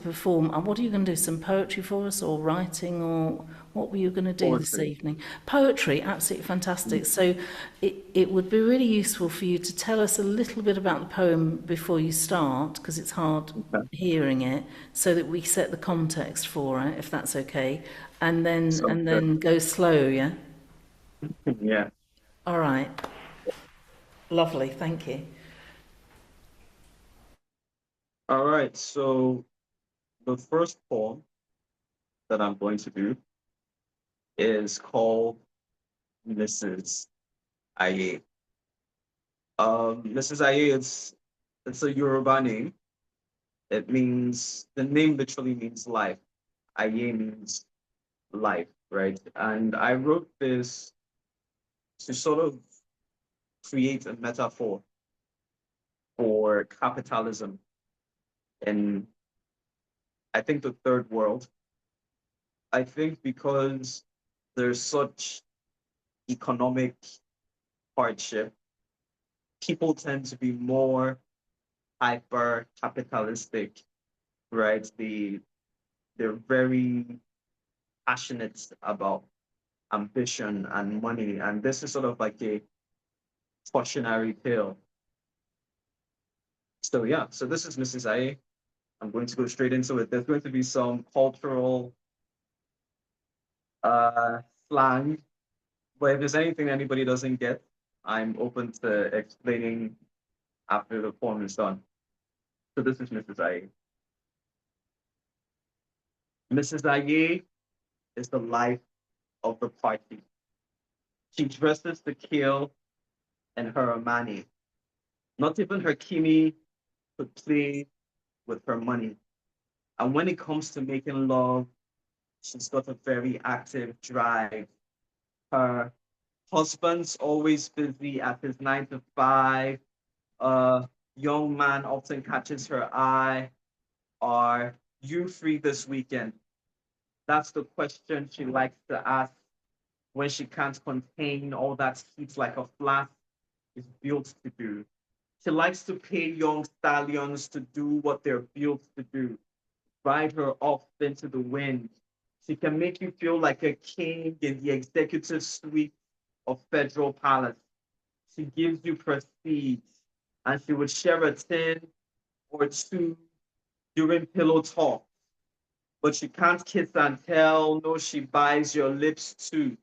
perform, and what are you going to do, some poetry for us, or writing, or what were you going to do this Poetry. evening? Poetry, absolutely fantastic. So it would be really useful for you to tell us a little bit about the poem before you start, because it's hard Okay. hearing it, so that we set the context for it, if that's okay, and Sounds then go slow, yeah? good. Yeah. All right. Lovely, thank you. All right. So the first poem that I'm going to do is called Mrs. Aye. Mrs. Aye, it's a Yoruba name. It means the name literally means life. Aye means life, right? And I wrote this to sort of create a metaphor for capitalism in, I think, the third world. I think because there's such economic hardship, people tend to be more hyper capitalistic, right? They're very passionate about ambition and money, and this is sort of like a cautionary tale. So yeah, so this is Mrs. Aye. I'm going to go straight into it. There's going to be some cultural slang, but if there's anything anybody doesn't get, I'm open to explaining after the poem is done. So this is Mrs. Aye. Mrs. Aye is the life of the party. She dresses to kill in her Armani. Not even her Kimi could play with her money. And when it comes to making love, she's got a very active drive. Her husband's always busy at his 9 to 5. A young man often catches her eye. Are you free this weekend? That's the question she likes to ask when she can't contain all that heat like a flask is built to do. She likes to pay young stallions to do what they're built to do, ride her off into the wind. She can make you feel like a king in the executive suite of Federal Palace. She gives you prestige, and she would share a tin or two during pillow talk. But she can't kiss and tell, no, she buys your lips too.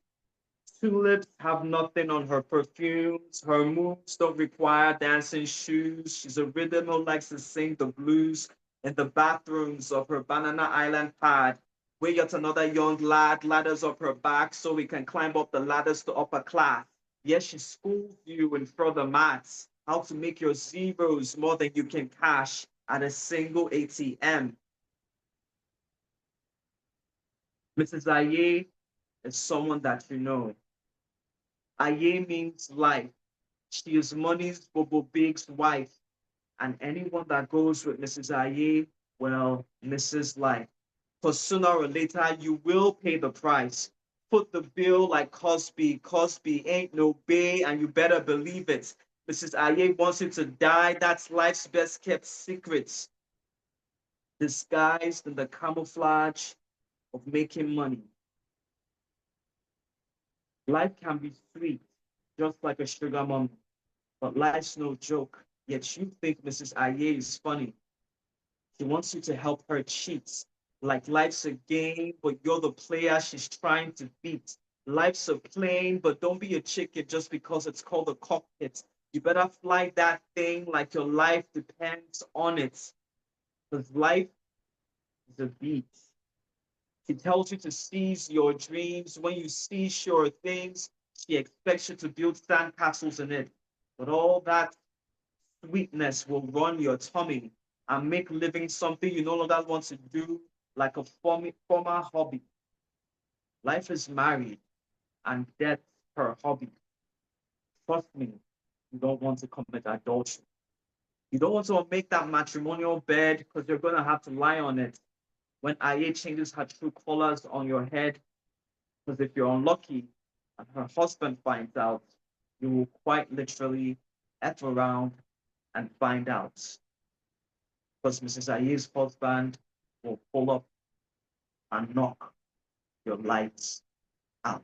Tulips have nothing on her perfumes. Her moves don't require dancing shoes. She's a rhythm who likes to sing the blues in the bathrooms of her Banana Island pad, where yet another young lad ladders up her back so we can climb up the ladders to upper class. Yes, she schools you in further maths, how to make your zeros more than you can cash at a single ATM. Mrs. Aye is someone that you know. Aye means life. She is Money's Bobo Big's wife. And anyone that goes with Mrs. Aye, well, Mrs. Life. Because sooner or later, you will pay the price. Foot the bill like Cosby. Cosby ain't no bay, and you better believe it. Mrs. Aye wants you to die. That's life's best kept secrets, disguised in the camouflage of making money. Life can be sweet, just like a sugar mom, but life's no joke. Yet you think Mrs. Aye is funny. She wants you to help her cheat, like life's a game, but you're the player she's trying to beat. Life's a plane, but don't be a chicken just because it's called a cockpit. You better fly that thing like your life depends on it, because life is a beat. She tells you to seize your dreams. When you see sure things, she expects you to build sandcastles in it. But all that sweetness will run your tummy and make living something you no longer want to do, like a former hobby. Life is married, and death's her hobby. Trust me, you don't want to commit adultery. You don't want to make that matrimonial bed because you're going to have to lie on it when Aye changes her true colors on your head, because if you're unlucky and her husband finds out, you will quite literally F around and find out. Because Mrs. Aye's husband will pull up and knock your lights out.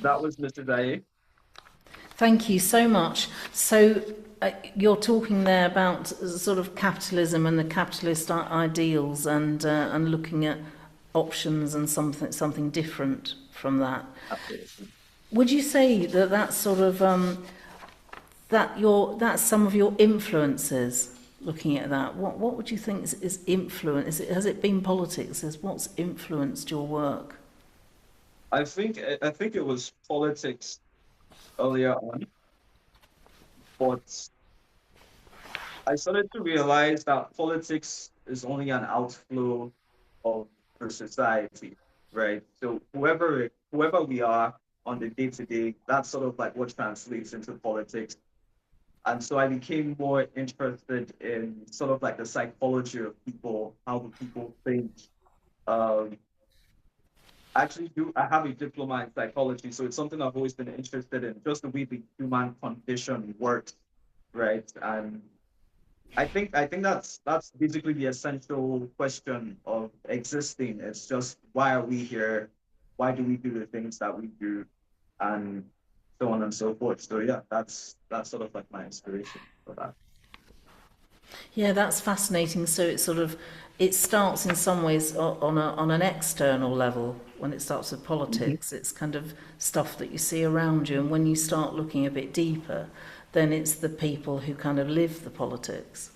That was Mrs. Aye. Thank you so much. So you're talking there about sort of capitalism and the capitalist ideals, and looking at options and something different from that. Absolutely. Would you say that that's sort of that's some of your influences? Looking at that, what would you think is influence? Has it been politics? What's influenced your work? I think it was politics earlier on, but I started to realize that politics is only an outflow of the society, right? So whoever we are on the day-to-day, that's sort of like what translates into politics. And so I became more interested in sort of like the psychology of people, how do people think. I have a diploma in psychology, so it's something I've always been interested in, just the way the human condition works, right? And I think that's basically the essential question of existing. It's just, why are we here? Why do we do the things that we do? And so on and so forth. So yeah, that's sort of like my inspiration for that. Yeah, that's fascinating. So it starts in some ways on an external level. When it starts with politics, it's kind of stuff that you see around you, and when you start looking a bit deeper, then it's the people who kind of live the politics.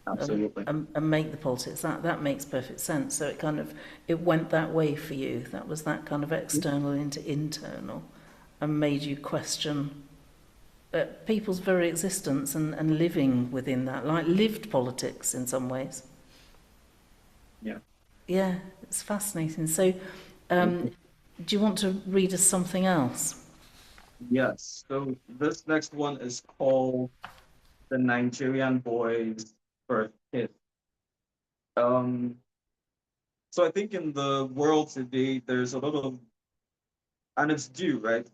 Absolutely. And make the politics. That makes perfect sense. So it went that way for you. That was that kind of external into internal, and made you question people's very existence and living within that, like lived politics in some ways. Yeah. Yeah, it's fascinating. So, do you want to read us something else? Yes. So this next one is called The Nigerian Boy's First Kiss. Um, so I think in the world today, there's a lot of, and it's due, right?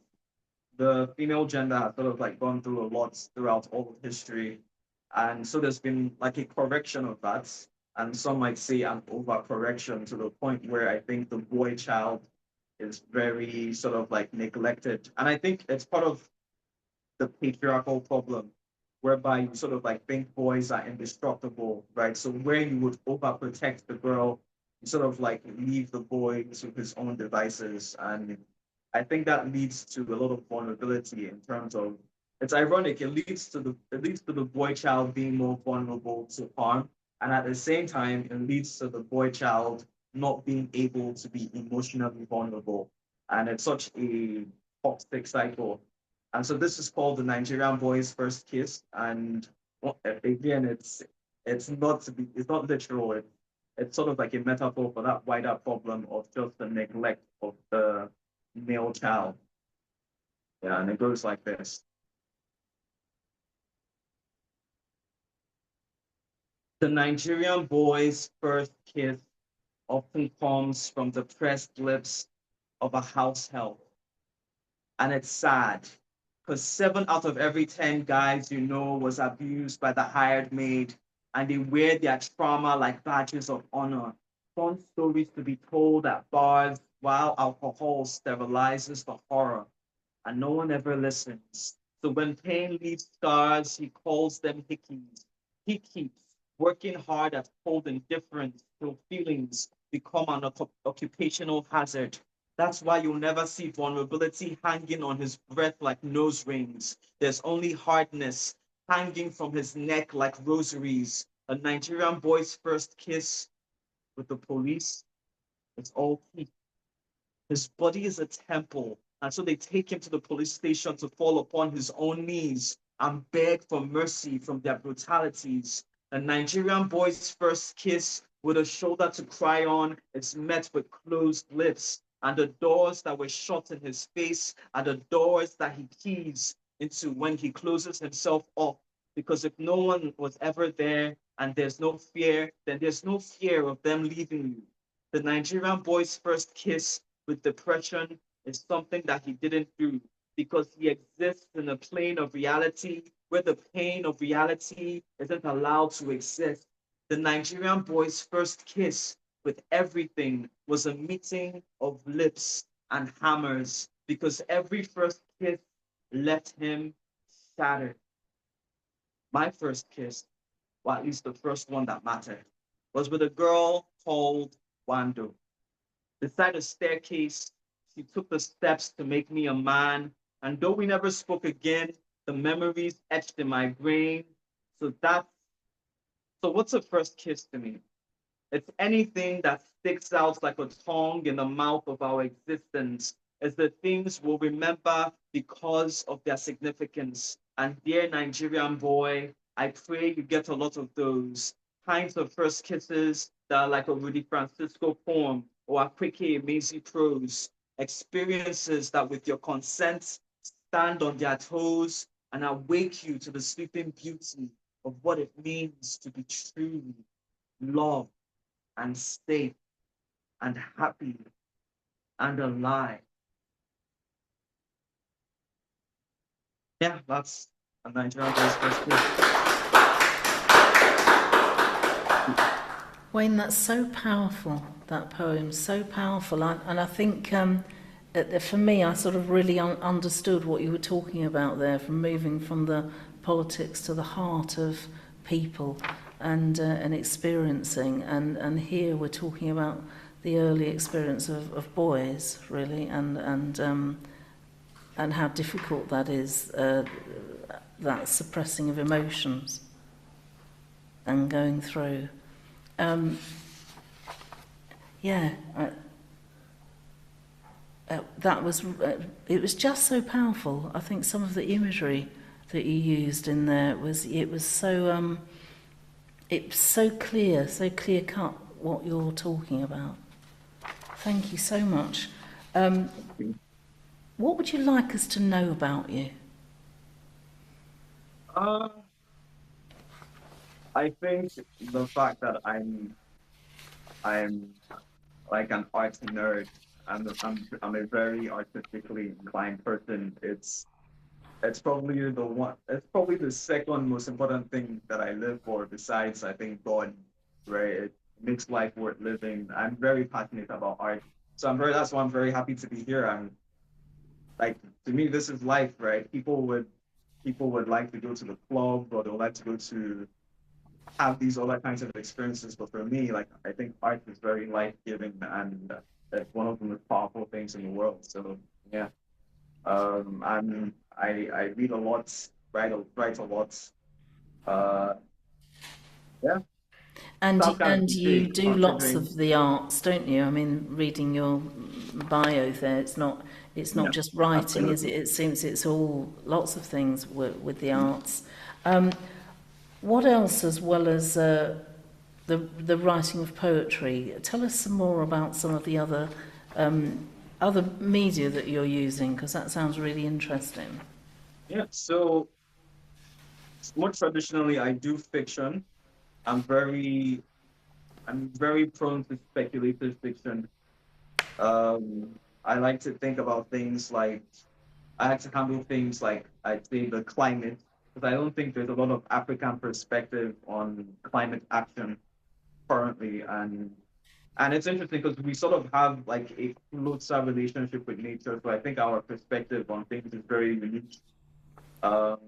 The female gender has sort of like gone through a lot throughout all of history. And so there's been like a correction of that. And some might say an overcorrection to the point where I think the boy child is very sort of like neglected. And I think it's part of the patriarchal problem, whereby you sort of like think boys are indestructible, right? So where you would overprotect the girl, you sort of like leave the boy to his own devices. And I think that leads to a lot of vulnerability in terms of, it's ironic, it leads to the boy child being more vulnerable to harm. And at the same time, it leads to the boy child not being able to be emotionally vulnerable. And it's such a toxic cycle. And so this is called the Nigerian Boy's First Kiss. And again, it's not literal. It's sort of like a metaphor for that wider problem of just the neglect of the male child. Yeah, and it goes like this. The Nigerian boy's first kiss often comes from the pressed lips of a house help. And it's sad because 7 out of every 10 guys you know was abused by the hired maid, and they wear their trauma like badges of honor. Fun stories to be told at bars while alcohol sterilizes the horror, and no one ever listens. So when pain leaves scars, he calls them hickeys. He keeps working hard at holding difference till feelings become an occupational hazard. That's why you'll never see vulnerability hanging on his breath like nose rings. There's only hardness hanging from his neck like rosaries. A Nigerian boy's first kiss with the police, it's all peace. His body is a temple, and so they take him to the police station to fall upon his own knees and beg for mercy from their brutalities. A Nigerian boy's first kiss with a shoulder to cry on is met with closed lips, and the doors that were shut in his face are the doors that he keys into when he closes himself off. Because if no one was ever there and there's no fear, then there's no fear of them leaving you. The Nigerian boy's first kiss with depression is something that he didn't do because he exists in a plane of reality where the pain of reality isn't allowed to exist. The Nigerian boy's first kiss with everything was a meeting of lips and hammers because every first kiss left him shattered. My first kiss, or at least the first one that mattered, was with a girl called Wando. Beside a staircase, she took the steps to make me a man. And though we never spoke again, the memories etched in my brain. So that's so what's a first kiss to me? It's anything that sticks out like a tongue in the mouth of our existence. It's the things we'll remember because of their significance. And dear Nigerian boy, I pray you get a lot of those kinds of first kisses that are like a Rudy Francisco poem or a Quickie Amazing prose. Experiences that with your consent stand on their toes and awake you to the sleeping beauty of what it means to be truly loved and safe and happy and alive. Yeah, that's a Nigerian boy's first kiss. Wayne, that's so powerful, that poem, so powerful. And I think for me, I sort of really understood what you were talking about there, from moving from the politics to the heart of people and experiencing. And here we're talking about the early experience of boys, really, and how difficult that is, that suppressing of emotions and going through. That was it was just so powerful. I think some of the imagery that you used in there was so clear cut what you're talking about. Thank you so much. What would you like us to know about you? Uh, I think the fact that I'm like an art nerd. I'm a very artistically inclined person. It's probably the one. It's probably the second most important thing that I live for, besides I think God, right? It makes life worth living. I'm very passionate about art, so that's why I'm very happy to be here. I'm like, to me, this is life, right? People would like to go to the club, or they would like to go to have these other kinds of experiences. But for me, like, I think art is very life-giving, and it's one of the most powerful things in the world. So yeah, I read a lot, write a lot. Uh, yeah, sounds kind of And you cliche do lots considering. of the arts, don't you? I mean, reading your bio there, it's not Yeah, just writing, is it? absolutely. It seems it's all lots of things with the arts. Um, what else, as well as the writing of poetry? Tell us some more about some of the other media that you're using, because that sounds really interesting. Yeah, so more traditionally, I do fiction. I'm very I'm very prone to speculative fiction. I like to think about things like I like to handle things like I'd say the climate, because I don't think there's a lot of African perspective on climate action currently, and it's interesting because we sort of have like a closer relationship with nature, so I think our perspective on things is very unique. Um,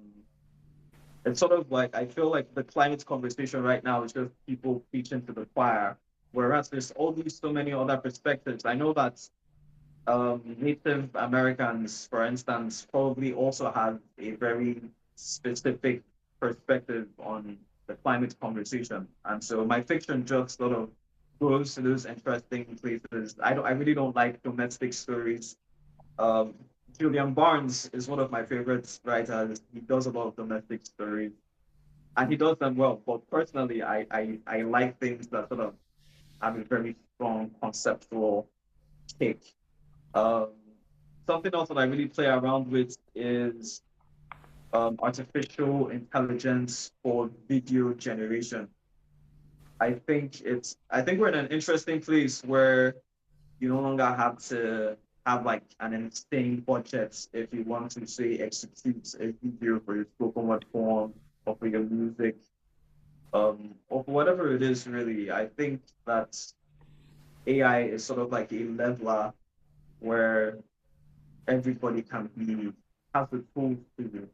it's sort of like I feel like the climate conversation right now is just people preaching to the choir, whereas there's all these so many other perspectives. I know that Native Americans, for instance, probably also have a very specific perspective on the climate conversation. And so my fiction just sort of goes to those interesting places. I really don't like domestic stories. Um, Julian Barnes is one of my favorite writers. He does a lot of domestic stories, and he does them well. But personally, I like things that sort of have a very strong conceptual take. um, Something else that I really play around with is artificial intelligence for video generation. I think we're in an interesting place where you no longer have to have like an insane budget if you want to say execute a video for your spoken word form or for your music, or for whatever it is really. I think that AI is sort of like a leveler where everybody can be has the tools to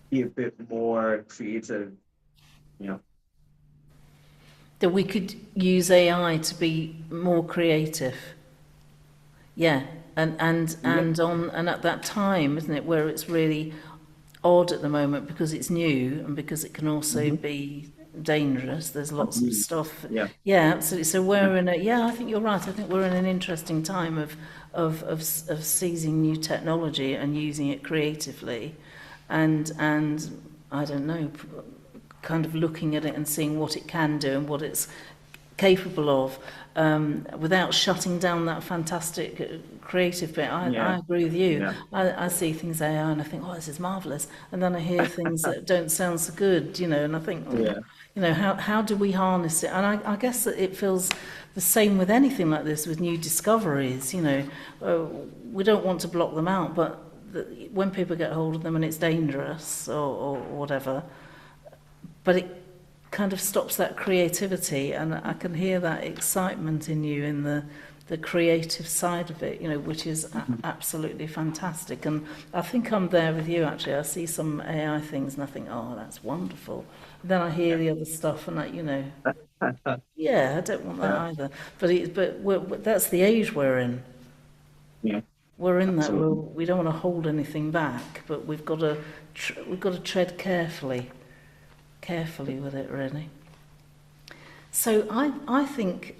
be a bit more creative, you know. That we could use AI to be more creative. Yeah, Yeah. and at that time, isn't it, where it's really odd at the moment because it's new and because it can also Mm-hmm. be dangerous. There's lots of stuff. Yeah. Yeah, absolutely. So Yeah. we're in a yeah. I think you're right. I think we're in an interesting time of seizing new technology and using it creatively, and I don't know, kind of looking at it and seeing what it can do and what it's capable of, without shutting down that fantastic creative bit. I Yeah. agree with you. Yeah. I see things AI and I think, oh, this is marvellous. And then I hear things that don't sound so good, and I think, oh, Yeah. how do we harness it? And I guess that it feels the same with anything like this, with new discoveries, we don't want to block them out, but when people get hold of them and it's dangerous or whatever, but it kind of stops that creativity, and I can hear that excitement in you in the creative side of it, which is absolutely fantastic. And I think I'm there with you, actually. I see some AI things and I think, oh, that's wonderful. Then I hear the other stuff and yeah, I don't want that Yeah. either. But that's the age we're in. Yeah. We're in that Absolutely. we don't want to hold anything back, but we've got to tread carefully with it, really. So I think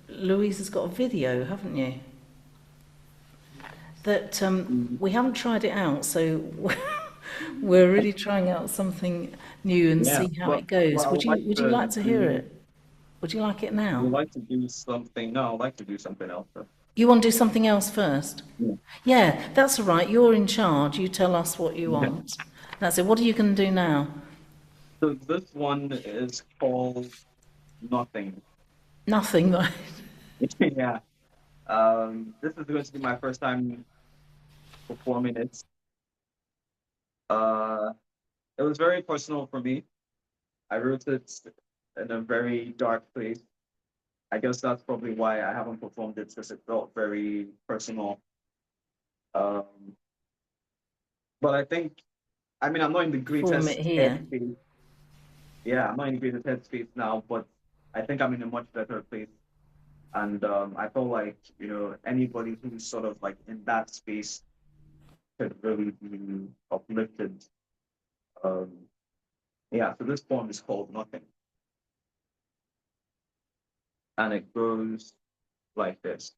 Louise has got a video, haven't you? That we haven't tried it out, so we're really trying out something new and Yeah. see how it goes. I would like Would you to like to hear do it? Would you like it I now? would like to do something. No, I'd like to do something else. You want to do something else first? Yeah. Yeah, that's all right. You're in charge. You tell us what you Okay. want. That's it. What are you going to do now? So this one is called Nothing. Nothing, right? Yeah. This is going to be my first time performing it. Uh, it was very personal for me. I wrote it in a very dark place. I guess that's probably why I haven't performed it because it felt very personal. Um, but I think, I mean, I'm not in the Perform it greatest here. headspace. Yeah, I'm not in the greatest headspace now, but I think I'm in a much better place. And I feel like, anybody who's sort of like in that space could really be uplifted. Um, yeah, so this poem is called Nothing. And it goes like this.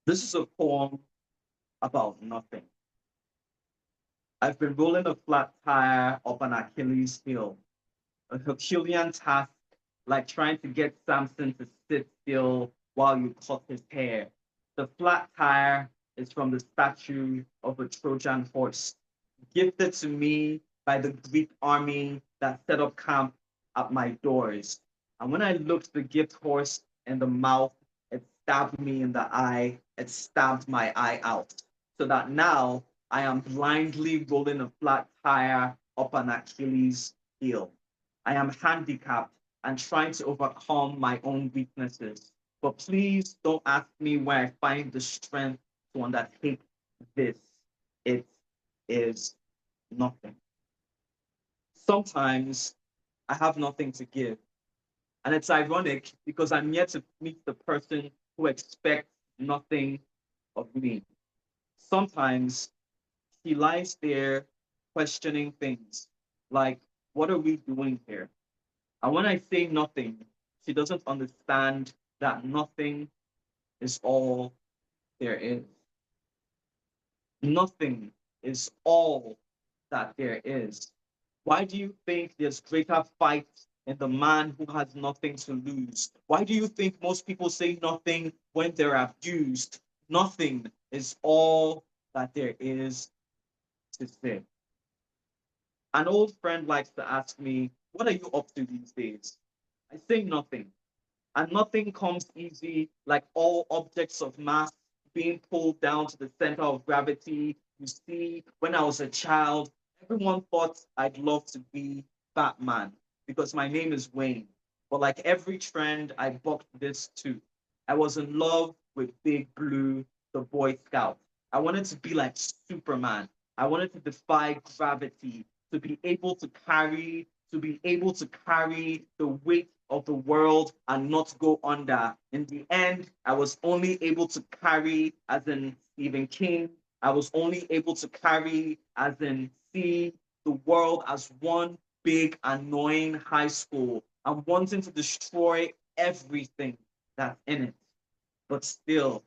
This is a poem about nothing. I've been rolling a flat tire up an Achilles heel, a Herculean task like trying to get Samson to sit still while you cut his hair. The flat tire is from the statue of a Trojan horse, gifted to me by the Greek army that set up camp at my doors. And when I looked the gift horse in the mouth, it stabbed me in the eye, it stabbed my eye out. So that now I am blindly rolling a flat tire up an Achilles heel. I am handicapped and trying to overcome my own weaknesses. But please don't ask me where I find the strength to undertake this. It is nothing. Sometimes I have nothing to give. And it's ironic because I'm yet to meet the person who expects nothing of me. Sometimes he lies there questioning things like, what are we doing here? And when I say nothing, she doesn't understand that nothing is all there is. Nothing is all that there is. Why do you think there's greater fight in the man who has nothing to lose? Why do you think most people say nothing when they're abused? Nothing is all that there is to say. An old friend likes to ask me, what are you up to these days? I say nothing. And nothing comes easy, like all objects of mass being pulled down to the center of gravity. You see, when I was a child, everyone thought I'd love to be Batman because my name is Wayne. But like every trend, I bucked this too. I was in love with Big Blue, the Boy Scout. I wanted to be like Superman. I wanted to defy gravity, to be able to carry the weight of the world and not go under. In the end, I was only able to carry, as in Stephen King, I was only able to carry, as in see the world as one big annoying high school and wanting to destroy everything that's in it. But still,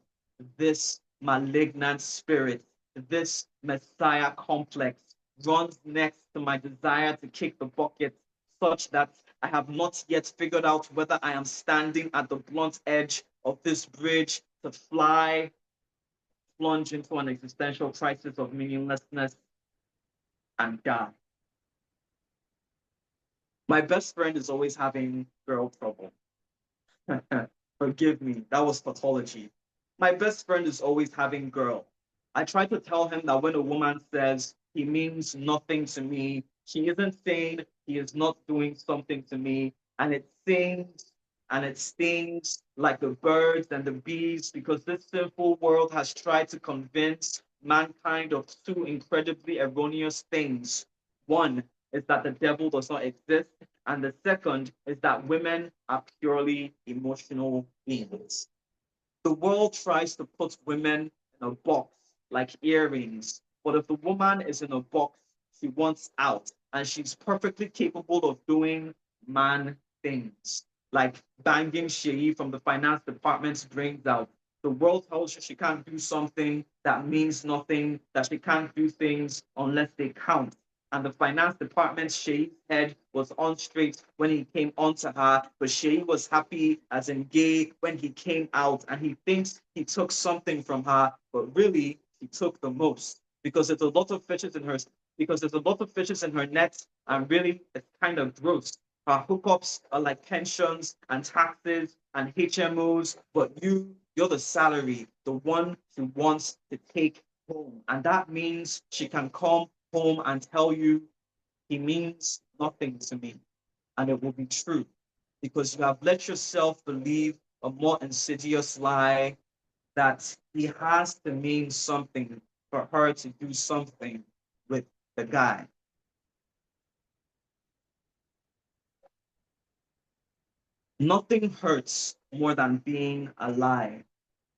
this malignant spirit, this messiah complex runs next to my desire to kick the bucket, such that I have not yet figured out whether I am standing at the blunt edge of this bridge to fly, plunge into an existential crisis of meaninglessness, and die. My best friend is always having girl trouble. Forgive me, that was pathology. My best friend is always having girl. I try to tell him that when a woman says he means nothing to me, she isn't saying he is not doing something to me, and it sings and it stings like the birds and the bees because this simple world has tried to convince mankind of two incredibly erroneous things. One is that the devil does not exist, and the second is that women are purely emotional beings. The world tries to put women in a box like earrings, but if the woman is in a box, she wants out, and she's perfectly capable of doing man things, like banging Shay from the finance department's brains out. The world tells her she can't do something that means nothing, that she can't do things unless they count. And the finance department, Shei's head was on straight when he came onto her, but Shei was happy, as in gay, when he came out, and he thinks he took something from her, but really he took the most, because there's a lot of fishes in her net, and really it's kind of gross. Her hookups are like pensions and taxes and HMOs, but you're the salary, the one she wants to take home, and that means she can come home and tell you he means nothing to me, and it will be true, because you have let yourself believe a more insidious lie that he has to mean something for her to do something with the guy. Nothing hurts more than being alive.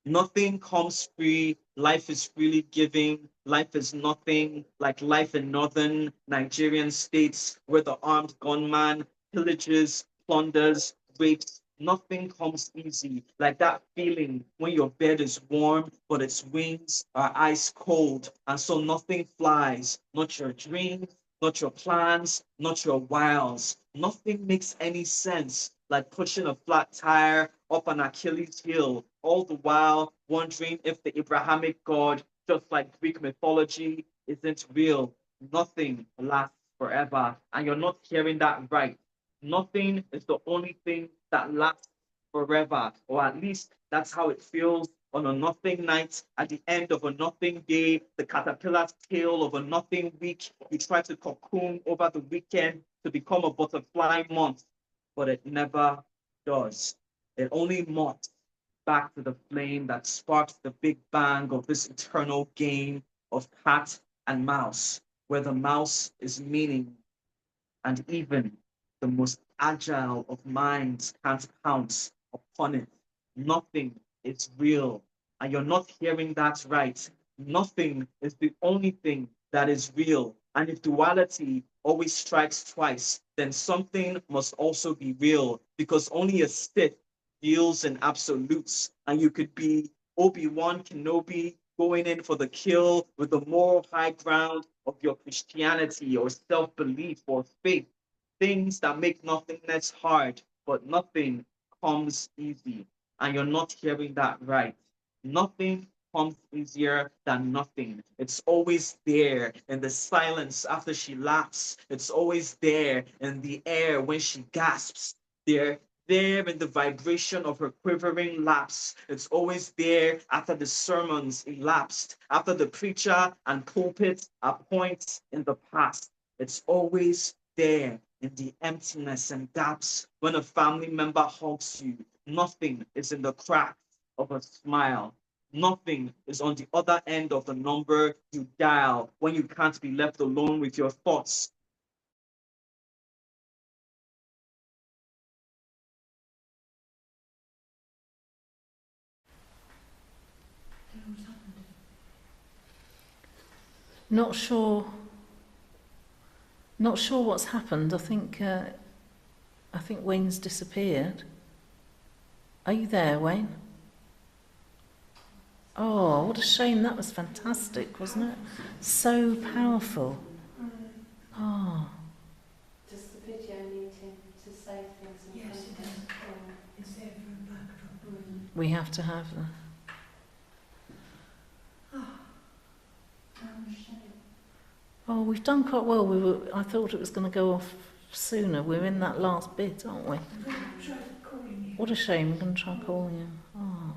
Nothing comes free. Life is freely giving. Life is nothing like life in northern Nigerian states where the armed gunman pillages, plunders, rapes. Nothing comes easy, like that feeling when your bed is warm, but its wings are ice cold, and so nothing flies, not your dreams, not your plans, not your wiles. Nothing makes any sense, like pushing a flat tire up an Achilles heel, all the while wondering if the Abrahamic God, just like Greek mythology, isn't real. Nothing lasts forever, and you're not hearing that right. Nothing is the only thing that lasts forever, or at least that's how it feels on a nothing night, at the end of a nothing day, the caterpillar's tail of a nothing week. You try to cocoon over the weekend to become a butterfly month, but it never does. It only moths back to the flame that sparked the big bang of this eternal game of cat and mouse, where the mouse is meaning, and even the most agile of minds can't pounce upon it. Nothing is real, and you're not hearing that right. Nothing is the only thing that is real. And if duality always strikes twice, then something must also be real, because only a Sith deals in absolutes, and you could be Obi-Wan Kenobi going in for the kill with the moral high ground of your Christianity or self-belief or faith, things that make nothingness hard, but nothing comes easy, and you're not hearing that right. Nothing comes easier than nothing. It's always there in the silence after she laughs. It's always there in the air when she gasps. There in the vibration of her quivering laps. It's always there after the sermons elapsed, after the preacher and pulpit are points in the past. It's always there in the emptiness and gaps when a family member hugs you. Nothing is in the cracks of a smile. Nothing is on the other end of the number you dial when you can't be left alone with your thoughts. Not sure what's happened. I think Wayne's disappeared. Are you there, Wayne? Oh, what a shame. That was fantastic, wasn't it? So powerful. Oh. Does the video need him to say things? Yes, it does. It's there for a backdrop. We have to have that. Oh, we've done quite well. I thought it was going to go off sooner. We're in that last bit, aren't we? What a shame. We're going to try calling him. Oh.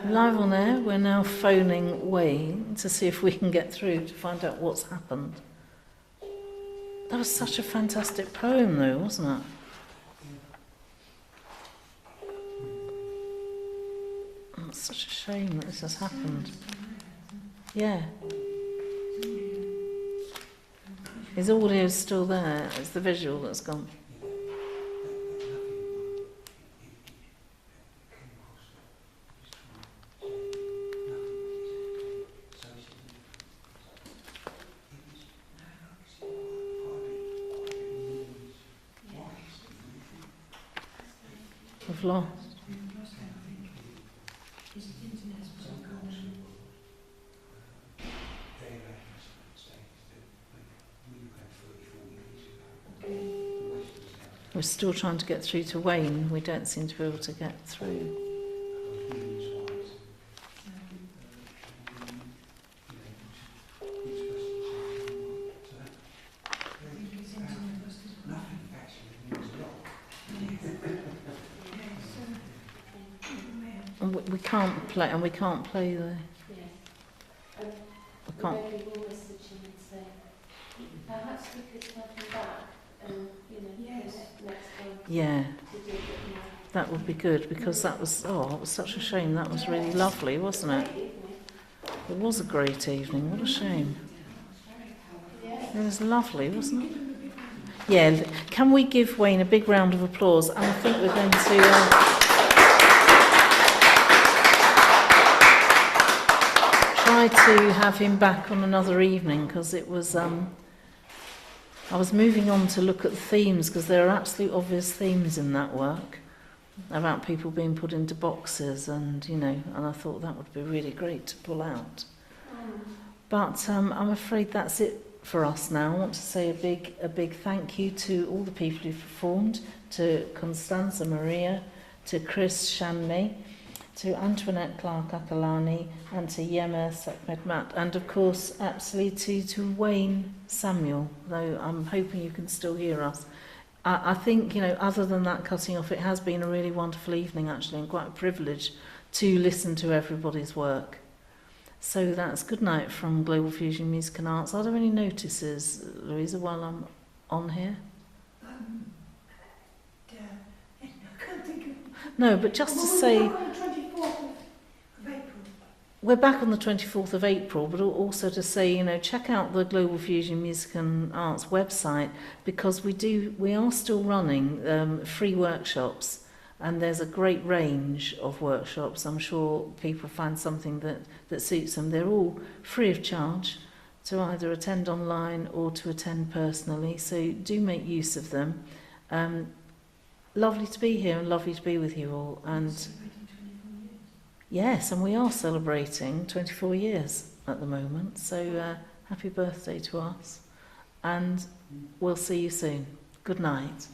Live on air, we're now phoning Wayne to see if we can get through to find out what's happened. That was such a fantastic poem, though, wasn't it? It's such a shame that this has happened. Yeah. His audio's still there. It's the visual that's gone. We've lost. We're still trying to get through to Wayne. We don't seem to be able to get through. And we can't play, and we can't play the. We can't. Maybe we'll message him and say, perhaps we could have him back, next time. Yeah, To do a bit more. that would be good, because that was, it was such a shame. That was really lovely, wasn't it? It was a great evening. What a shame. It was lovely, wasn't it? Yeah. Can we give Wayne a big round of applause? And I think we're going to. Try to have him back on another evening, because it was I was moving on to look at the themes, because there are absolutely obvious themes in that work about people being put into boxes, and and I thought that would be really great to pull out. But I'm afraid that's it for us now. I want to say a big thank you to all the people who performed, to Constanza Maria, to Chris Shanley, to Antoinette Clark-Akalani, and to Yema Sekmedmat, and of course absolutely to Wayne Samuel, though I'm hoping you can still hear us. I think, other than that cutting off, it has been a really wonderful evening actually, and quite a privilege to listen to everybody's work. So that's good night from Global Fusion Music and Arts. Are there any notices, Louisa, while I'm on here? I can't think of. No, but just to say, we're back on the 24th of April, but also to say, check out the Global Fusion Music and Arts website, because we are still running free workshops, and there's a great range of workshops. I'm sure people find something that suits them. They're all free of charge to either attend online or to attend personally, so do make use of them. Lovely to be here and lovely to be with you all. And yes, and we are celebrating 24 years at the moment, so happy birthday to us, and we'll see you soon. Good night.